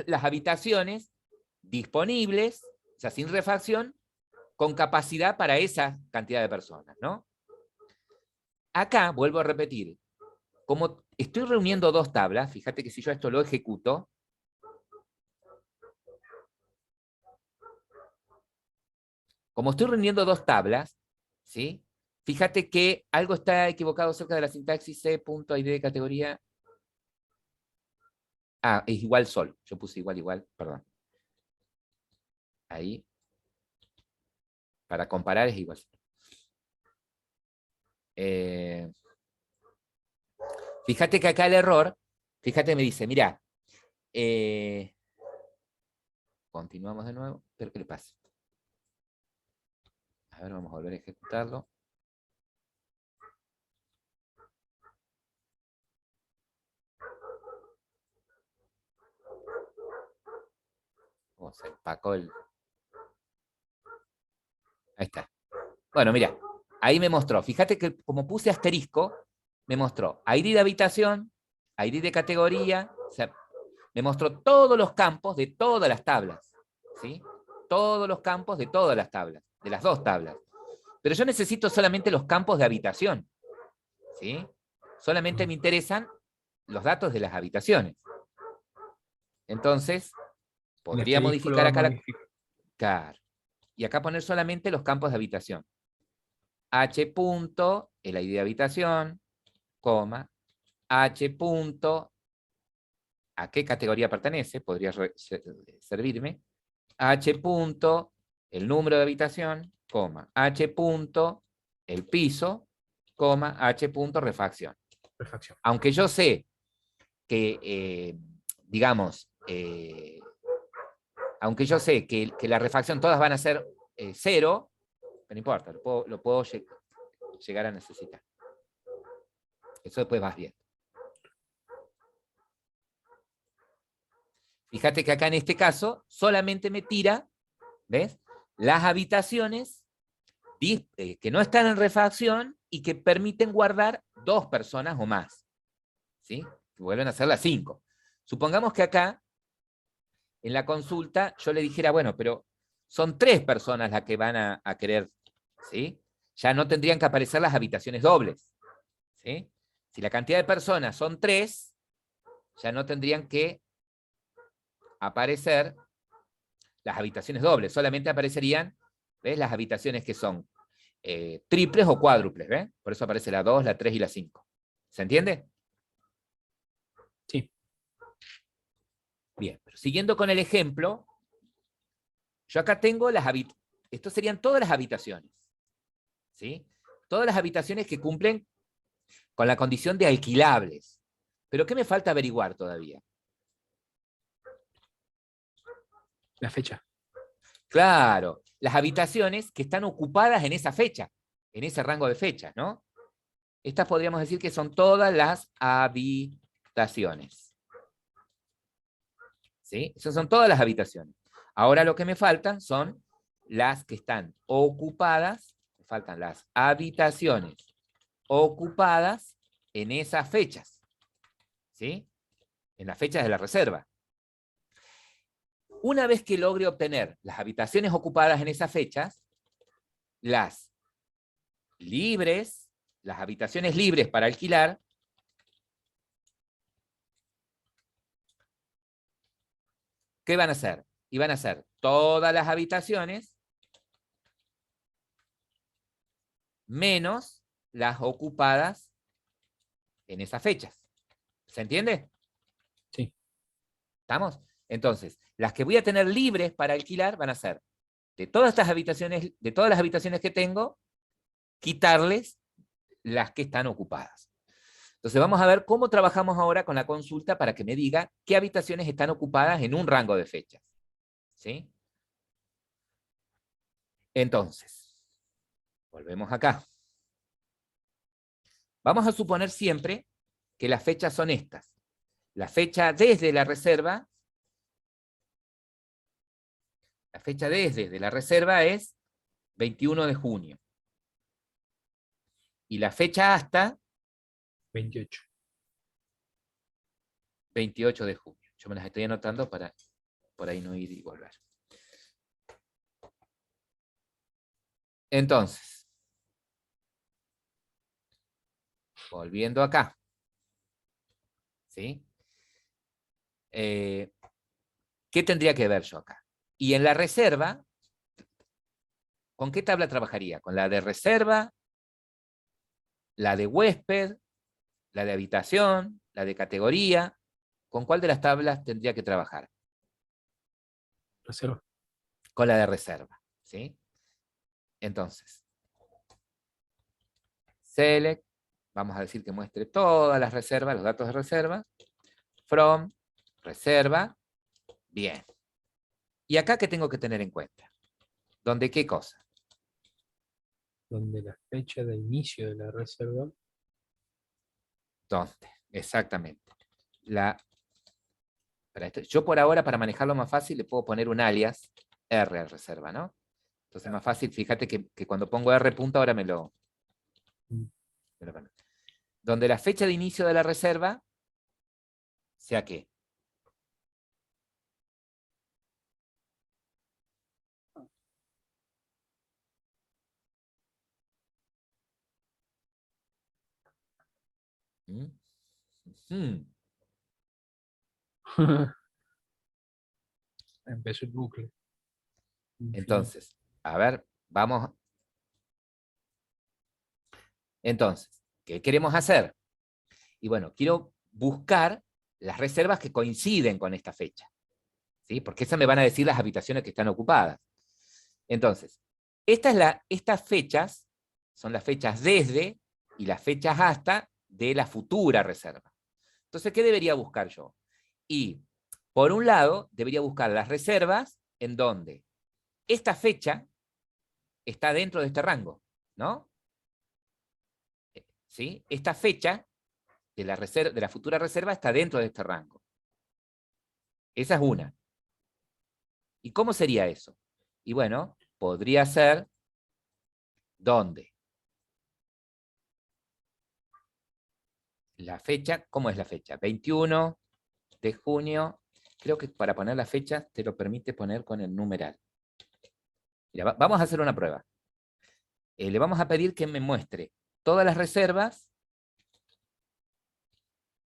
las habitaciones disponibles, o sea, sin refacción, con capacidad para esa cantidad de personas, ¿no? Acá, vuelvo a repetir, como estoy reuniendo dos tablas, fíjate que si yo esto lo ejecuto, como estoy reuniendo dos tablas, ¿sí? Fíjate que algo está equivocado cerca de la sintaxis C.id de categoría. Ah, es igual solo. Yo puse igual, perdón. Ahí. Para comparar es igual. Fíjate que acá el error, fíjate, me dice, mira, continuamos de nuevo, pero ¿qué le pasa? A ver, vamos a volver a ejecutarlo. ¿Cómo se empacó el...? Ahí está. Bueno, mira, ahí me mostró. Fíjate que como puse asterisco, me mostró ID de habitación, ID de categoría, o sea, me mostró todos los campos de todas las tablas, ¿sí? Todos los campos de todas las tablas, de las dos tablas. Pero yo necesito solamente los campos de habitación, ¿sí? Solamente me interesan los datos de las habitaciones. Entonces, podría modificar acá la... Claro. Y acá poner solamente los campos de habitación. H punto, el ID de habitación, coma, H punto, ¿a qué categoría pertenece? Podría servirme. H punto, el número de habitación, coma, H punto, el piso, coma, H punto, refacción. Aunque yo sé que, digamos, aunque yo sé que la refacción todas van a ser 0, no importa, lo puedo llegar a necesitar. Eso después vas bien. Fíjate que acá en este caso solamente me tira, ¿ves? Las habitaciones que no están en refacción y que permiten guardar 2 personas o más. ¿Sí? Que vuelven a ser las 5. Supongamos que acá, en la consulta, yo le dijera, bueno, pero son 3 personas las que van a querer, ¿sí? Ya no tendrían que aparecer las habitaciones dobles. ¿Sí? Si la cantidad de personas son 3, ya no tendrían que aparecer las habitaciones dobles, solamente aparecerían, ¿ves? Las habitaciones que son triples o cuádruples, ¿ves? Por eso aparece la 2, la 3 y la 5. ¿Se entiende? Sí. Bien, pero siguiendo con el ejemplo, yo acá tengo las habitaciones, estos serían todas las habitaciones, ¿sí? Todas las habitaciones que cumplen con la condición de alquilables. Pero ¿qué me falta averiguar todavía? La fecha. Claro, las habitaciones que están ocupadas en esa fecha, en ese rango de fechas, ¿no? Estas podríamos decir que son todas las habitaciones. ¿Sí? Esas son todas las habitaciones. Ahora lo que me faltan son las que están ocupadas, me faltan las habitaciones ocupadas en esas fechas. ¿Sí? En las fechas de la reserva. Una vez que logre obtener las habitaciones ocupadas en esas fechas, las libres, las habitaciones libres para alquilar, ¿qué van a hacer? Y van a ser todas las habitaciones menos las ocupadas en esas fechas. ¿Se entiende? Sí. ¿Estamos? Entonces, las que voy a tener libres para alquilar van a ser de todas estas habitaciones, de todas las habitaciones que tengo, quitarles las que están ocupadas. Entonces vamos a ver cómo trabajamos ahora con la consulta para que me diga qué habitaciones están ocupadas en un rango de fechas. ¿Sí? Entonces, volvemos acá. Vamos a suponer siempre que las fechas son estas. La fecha desde la reserva es 21 de junio. Y la fecha hasta 28. 28 de junio. Yo me las estoy anotando para por ahí no ir y volver. Entonces, volviendo acá. ¿Sí? ¿Qué tendría que ver yo acá? Y en la reserva, ¿con qué tabla trabajaría? ¿Con la de reserva, la de huésped, la de habitación, la de categoría? ¿Con cuál de las tablas tendría que trabajar? Reserva. Con la de reserva. ¿Sí? Entonces, select, vamos a decir que muestre todas las reservas, los datos de reserva, from, reserva, bien. ¿Y acá qué tengo que tener en cuenta? ¿Dónde qué cosa? Donde la fecha de inicio de la reserva. ¿Dónde? Exactamente. Yo por ahora, para manejarlo más fácil, le puedo poner un alias R al reserva, ¿no? Entonces más fácil, fíjate que cuando pongo R punto ahora me lo pone. Donde la fecha de inicio de la reserva sea ¿qué? ¿Mm? Hmm. Empezó el bucle. Entonces, a ver, vamos. Entonces, ¿qué queremos hacer? Y bueno, quiero buscar las reservas que coinciden con esta fecha, ¿sí? Porque esas me van a decir las habitaciones que están ocupadas. Entonces, estas fechas son las fechas desde y las fechas hasta de la futura reserva. Entonces, ¿qué debería buscar yo? Y, por un lado, debería buscar las reservas en donde esta fecha está dentro de este rango, ¿no? ¿Sí? Esta fecha de la futura reserva está dentro de este rango. Esa es una. ¿Y cómo sería eso? Y bueno, podría ser ¿dónde? La fecha, ¿cómo es la fecha? 21 de junio. Creo que para poner la fecha te lo permite poner con el numeral. Mira, vamos a hacer una prueba. Le vamos a pedir que me muestre todas las reservas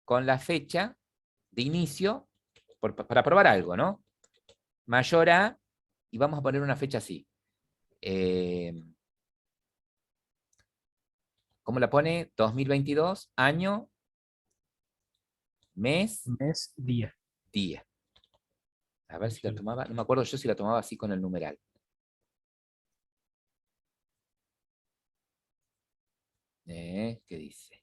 con la fecha de inicio para probar algo, ¿no? Mayor a, y vamos a poner una fecha así. ¿Cómo la pone? 2022, año, mes, Mes, día. día. A ver si la tomaba, no me acuerdo yo si la tomaba así con el numeral. ¿Qué dice?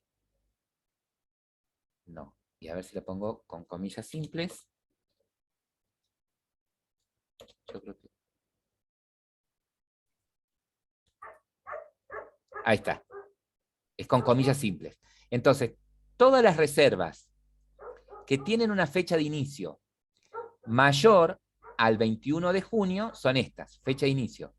No. Y a ver si la pongo con comillas simples. Yo creo que... Ahí está. Es con comillas simples. Entonces, todas las reservas que tienen una fecha de inicio mayor al 21 de junio son estas. Fecha de inicio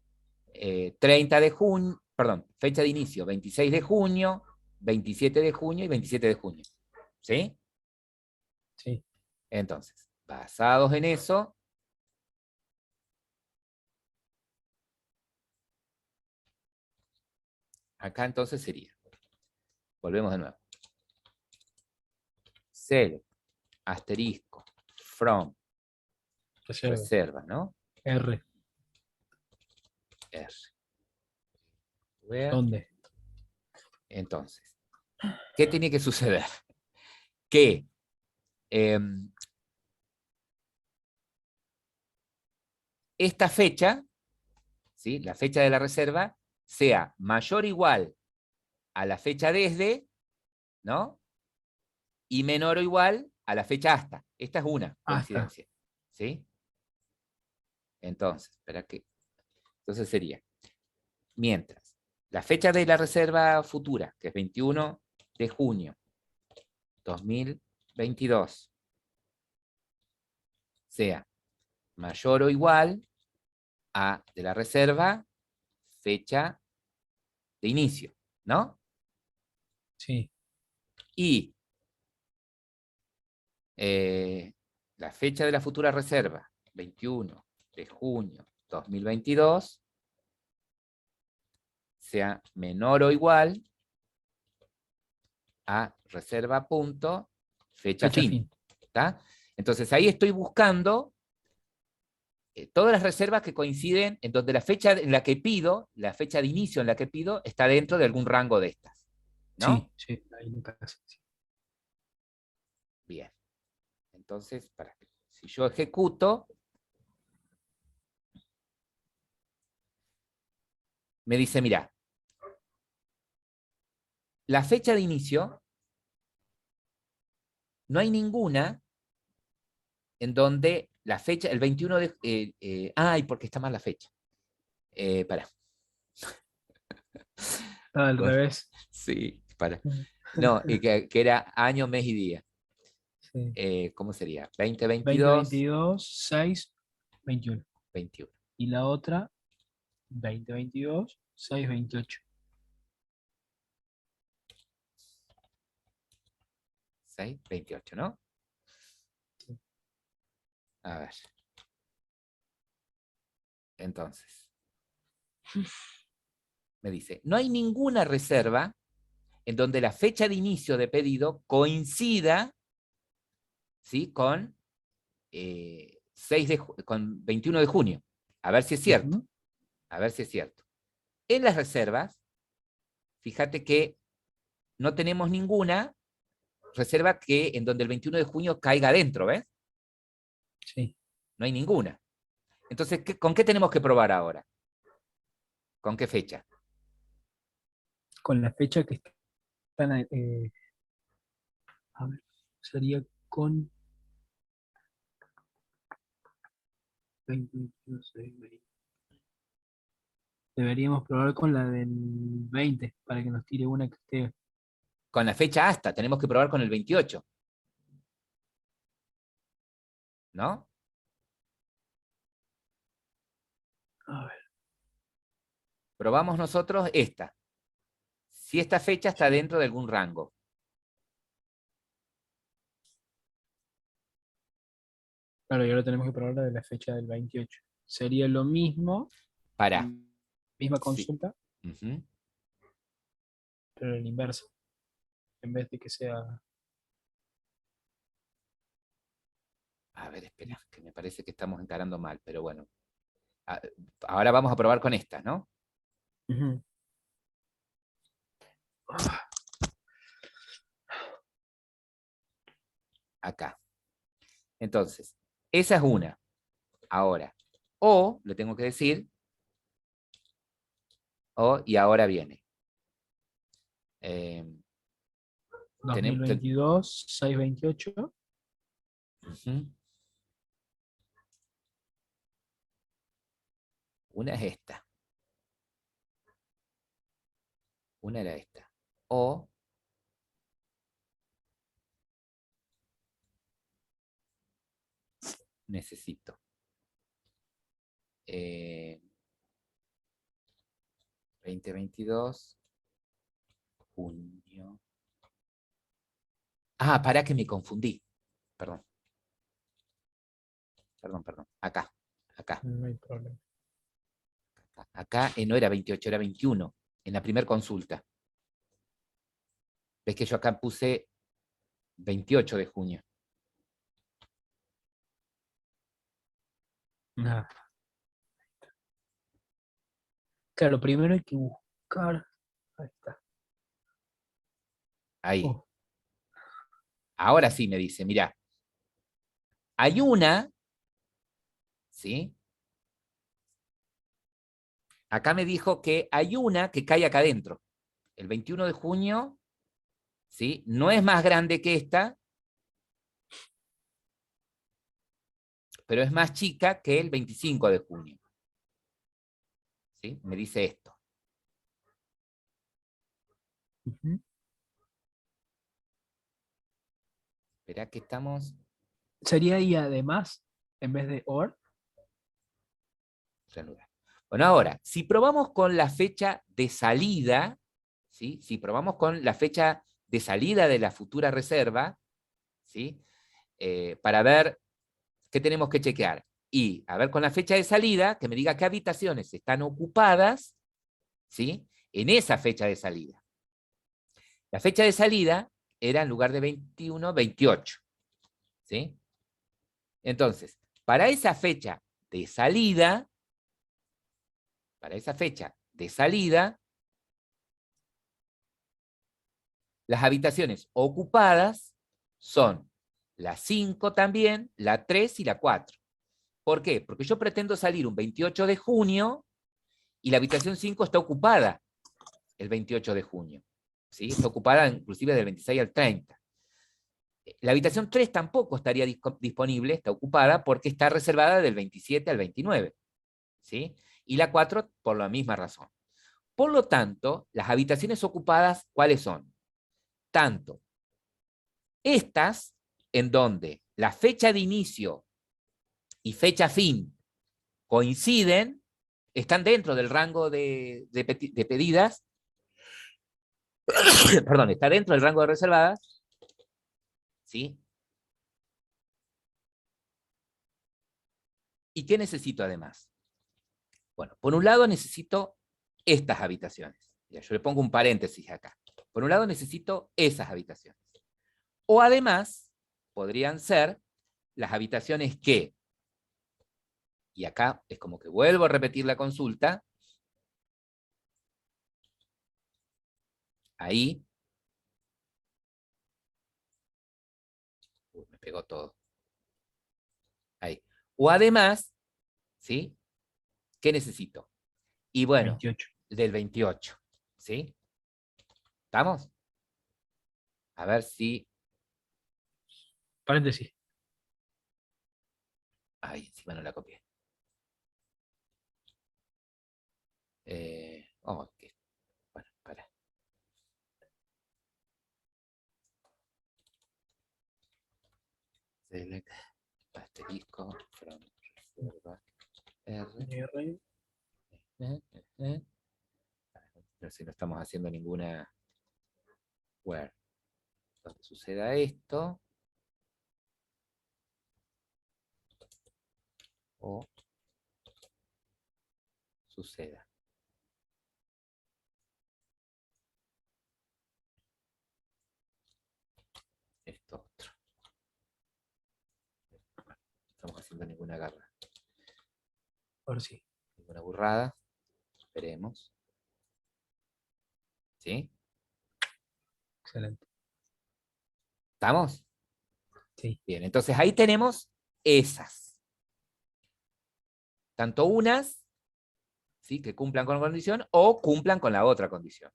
30 de junio, perdón, fecha de inicio 26 de junio, 27 de junio y 27 de junio. ¿Sí? Sí. Entonces, basados en eso, acá entonces sería, volvemos de nuevo. Select, asterisco, from, Reserva. reserva, ¿no? R. R. Where. ¿Dónde? Entonces, ¿qué tiene que suceder? Que esta fecha, ¿sí? La fecha de la reserva, sea mayor o igual a la fecha desde, ¿no? Y menor o igual a la fecha hasta. Esta es una coincidencia. ¿Sí? Entonces, espera que. Entonces sería, mientras la fecha de la reserva futura, que es 21 de junio 2022, sea mayor o igual a de la reserva fecha de inicio, ¿no? Sí. Y la fecha de la futura reserva, 21 de junio 2022, sea menor o igual a reserva punto fecha fin. ¿Tá? Entonces ahí estoy buscando todas las reservas que coinciden en donde la fecha en la que pido, la fecha de inicio en la que pido, está dentro de algún rango de estas. ¿No? Sí, ahí lo que hace, sí. Bien. Entonces, si yo ejecuto, me dice, mira, la fecha de inicio, no hay ninguna en donde la fecha, el 21 de... ay, porque está mal la fecha. Para. Al revés. Sí, para. No, que era año, mes y día. Sí. ¿Cómo sería? 2022, 2022, 6, 21. 21. Y la otra, 2022, 6, 28. 6, 28, ¿no? Sí. A ver. Entonces, me dice, no hay ninguna reserva en donde la fecha de inicio de pedido coincida, ¿sí? Con, con 21 de junio. A ver si es cierto. A ver si es cierto. En las reservas, fíjate que no tenemos ninguna reserva que en donde el 21 de junio caiga adentro, ¿ves? Sí. No hay ninguna. Entonces, ¿con qué tenemos que probar ahora? ¿Con qué fecha? Con la fecha que están, a ver, sería con 20, 22, 6, 20. Deberíamos probar con la del 20 para que nos tire una que esté. Con la fecha hasta, tenemos que probar con el 28. ¿No? A ver. Probamos nosotros esta. Si esta fecha está dentro de algún rango. Claro, y ahora tenemos que probar la de la fecha del 28. Sería lo mismo, Para. misma Sí. consulta, Uh-huh. pero en inverso. En vez de que sea. A ver, espera, que me parece que estamos encarando mal, pero bueno. Ahora vamos a probar con esta, ¿no? Uh-huh. Acá. Entonces, esa es una. Ahora, o, le tengo que decir, o, y ahora viene. 2022, 628. Uh-huh. Una es esta. Una era esta. O necesito 2022 junio. Ah, para que me confundí. Perdón. Perdón. Acá. No hay problema. Acá no era 28, era 21. En la primera consulta. Ves que yo acá puse 28 de junio. Ah, claro, primero hay que buscar. Ahí está. Ahí. Oh, Ahora sí me dice, mira, hay una, ¿sí? Acá me dijo que hay una que cae acá adentro. El 21 de junio, ¿sí? No es más grande que esta, pero es más chica que el 25 de junio. ¿Sí? Me dice esto. ujú. Espera que estamos... Sería y además, en vez de or. reanudar. Bueno, ahora, si probamos con la fecha de salida, ¿sí? Si probamos con la fecha de salida de la futura reserva, ¿sí? Para ver qué tenemos que chequear. Y a ver con la fecha de salida, que me diga qué habitaciones están ocupadas, ¿sí? En esa fecha de salida. La fecha de salida era en lugar de 21, 28. ¿Sí? Entonces, para esa fecha de salida, las habitaciones ocupadas son la 5 también, la 3 y la 4. ¿Por qué? Porque yo pretendo salir un 28 de junio y la habitación 5 está ocupada el 28 de junio. ¿Sí? Está ocupada inclusive del 26 al 30. La habitación 3 tampoco estaría disponible, está ocupada porque está reservada del 27 al 29. ¿Sí? Y la 4 por la misma razón. Por lo tanto, las habitaciones ocupadas, ¿cuáles son? Tanto estas, en donde la fecha de inicio y fecha fin coinciden, están dentro del rango de pedidas, perdón, está dentro del rango de reservadas, ¿sí? ¿Y qué necesito además? Bueno, por un lado necesito estas habitaciones. Ya, yo le pongo un paréntesis acá. Por un lado necesito esas habitaciones. O además, podrían ser las habitaciones que, y acá es como que vuelvo a repetir la consulta, ahí, me pegó todo, ahí. O además, ¿sí? ¿Qué necesito? Y bueno, 28. del 28, ¿sí? ¿Estamos? A ver si, Paréntesis. ay, encima no la copié. Okay. Bueno, para. Select, asterisco, from reserva, R. No sé si no estamos haciendo ninguna where. Donde suceda esto, o suceda esto otro. No estamos haciendo ninguna garra, Ahora sí. ninguna burrada. Esperemos. ¿Sí? Excelente. ¿Estamos? Sí. Bien, entonces ahí tenemos esas. Tanto unas, ¿sí? Que cumplan con la condición o cumplan con la otra condición.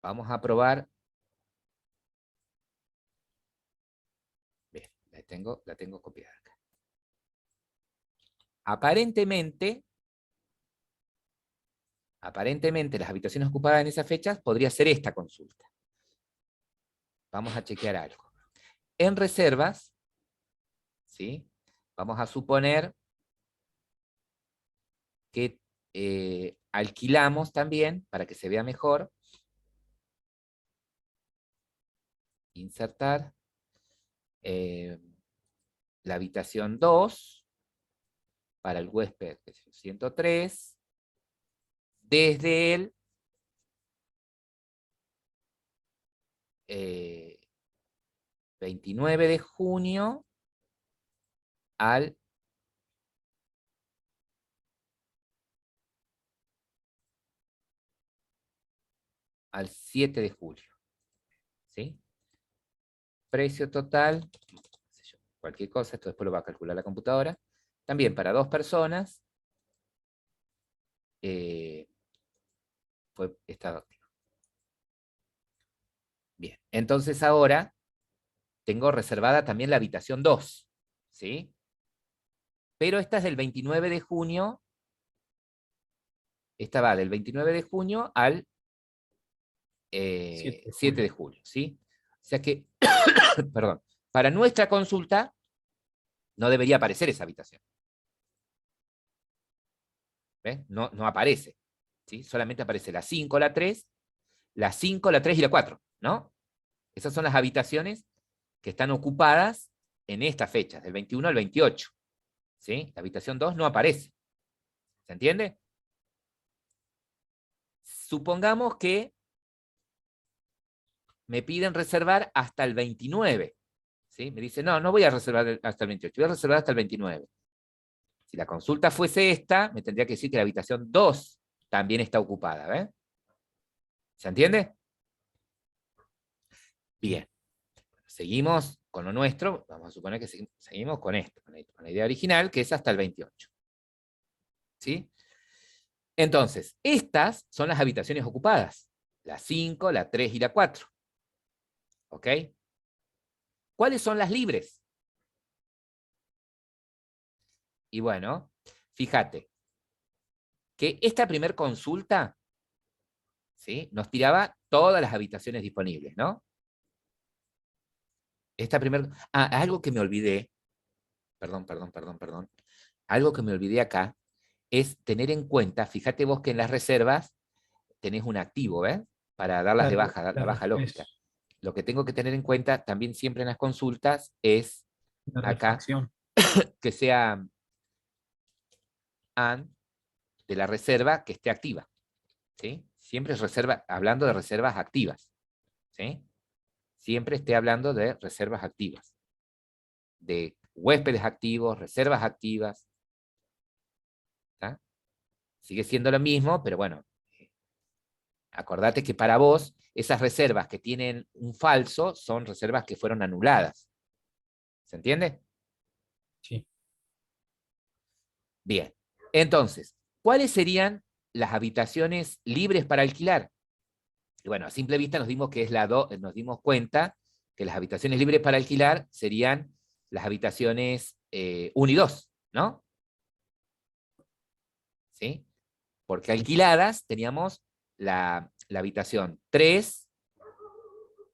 Vamos a probar. Bien, la tengo copiada acá. Aparentemente, las habitaciones ocupadas en esas fechas podría ser esta consulta. Vamos a chequear algo. En reservas, ¿sí? Vamos a suponer que alquilamos también, para que se vea mejor, insertar la habitación 2 para el huésped 103, desde el 29 de junio al 7 de julio. ¿Sí? Precio total, qué sé yo, cualquier cosa, esto después lo va a calcular la computadora. También para 2 personas, fue estado activo. Bien, entonces ahora tengo reservada también la habitación 2, ¿sí? Pero esta es del 29 de junio, esta va del 29 de junio al 7 de julio, ¿sí? O sea que, perdón, para nuestra consulta no debería aparecer esa habitación. ¿Ves? No, no aparece, ¿sí? Solamente aparece la 5, la 3, la 5, la 3 y la 4, ¿no? Esas son las habitaciones que están ocupadas en estas fechas, del 21 al 28. ¿Sí? La habitación 2 no aparece. ¿Se entiende? Supongamos que me piden reservar hasta el 29. ¿Sí? Me dice, no, no voy a reservar hasta el 28, voy a reservar hasta el 29. Si la consulta fuese esta, me tendría que decir que la habitación 2 también está ocupada. ¿Ves? ¿Se entiende? Bien. Seguimos con lo nuestro, vamos a suponer que seguimos con esto, con la idea original, que es hasta el 28. ¿Sí? Entonces, estas son las habitaciones ocupadas, la 5, la 3 y la 4. ¿Ok? ¿Cuáles son las libres? Y bueno, fíjate que esta primer consulta, ¿sí?, nos tiraba todas las habitaciones disponibles, ¿no? Esta primer... algo que me olvidé, perdón. Algo que me olvidé acá es tener en cuenta, fíjate vos que en las reservas tenés un activo, ¿ves? Para darlas de baja, la baja lógica. Lo que tengo que tener en cuenta también siempre en las consultas es acá que sea AN de la reserva que esté activa. ¿Sí? Siempre es reserva, hablando de reservas activas. ¿Sí? Siempre esté hablando de reservas activas. De huéspedes activos, reservas activas. ¿Tá? Sigue siendo lo mismo, pero bueno, acordate que para vos, esas reservas que tienen un falso son reservas que fueron anuladas. ¿Se entiende? Sí. Bien. Entonces, ¿cuáles serían las habitaciones libres para alquilar? Y bueno, a simple vista nos dimos que es nos dimos cuenta que las habitaciones libres para alquilar serían las habitaciones 1 y 2, ¿no? ¿Sí? Porque alquiladas teníamos la habitación 3,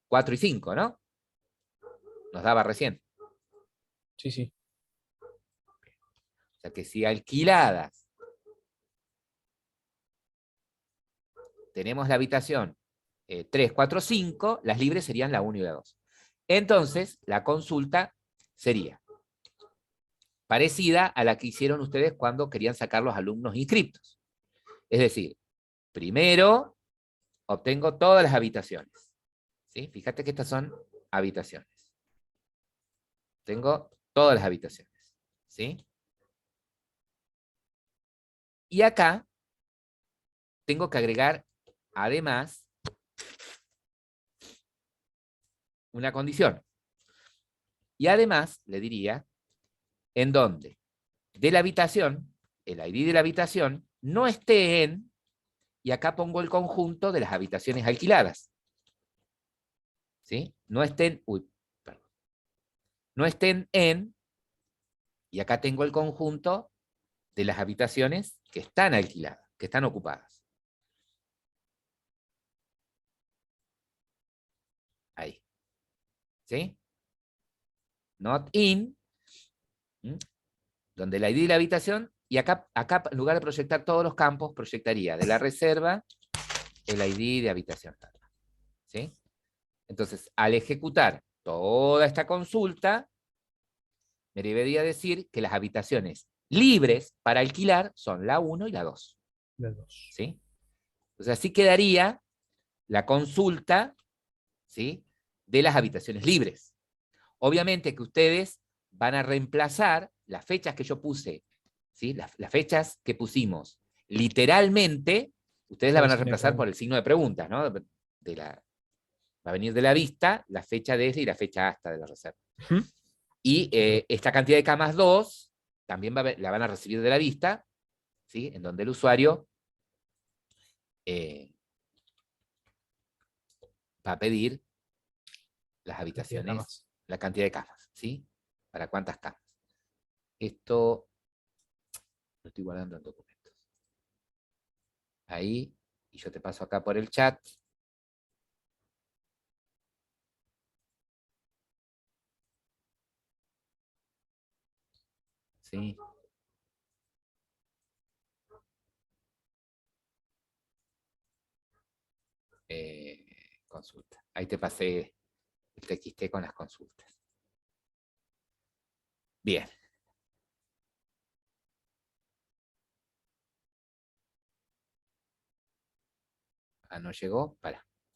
4 y 5, ¿no? Nos daba recién. Sí, sí. O sea que si alquiladas tenemos la habitación 3, 4, 5, las libres serían la 1 y la 2. Entonces, la consulta sería parecida a la que hicieron ustedes cuando querían sacar los alumnos inscriptos. Es decir, primero obtengo todas las habitaciones. ¿Sí? Fíjate que estas son habitaciones. Tengo todas las habitaciones. ¿Sí? Y acá tengo que agregar, además, una condición. Y además, le diría, en donde de la habitación, el ID de la habitación, no esté en, y acá pongo el conjunto de las habitaciones alquiladas. ¿Sí? No estén, no estén en, y acá tengo el conjunto de las habitaciones que están alquiladas, que están ocupadas. Ahí. ¿Sí? Not in, donde el ID de la habitación, y acá en lugar de proyectar todos los campos, proyectaría de la reserva el ID de habitación. ¿Sí? Entonces, al ejecutar toda esta consulta, me debería decir que las habitaciones libres para alquilar son la 1 y la 2. La 2. ¿Sí? Entonces, así quedaría la consulta, ¿sí?, de las habitaciones libres. Obviamente que ustedes van a reemplazar las fechas que yo puse, ¿sí? Las fechas que pusimos, literalmente, ustedes la van a reemplazar por el signo de preguntas, ¿no? Va a venir de la vista la fecha desde y la fecha hasta de la reserva. Y esta cantidad de camas 2 también la van a recibir de la vista, ¿sí? En donde el usuario va a pedir las habitaciones, la cantidad de camas, ¿sí? ¿Para cuántas camas? Esto lo estoy guardando en documentos. Ahí, y yo te paso acá por el chat. ¿Sí? Consulta. Ahí te pasé el TXT con las consultas. Bien. Ah, no llegó. Para.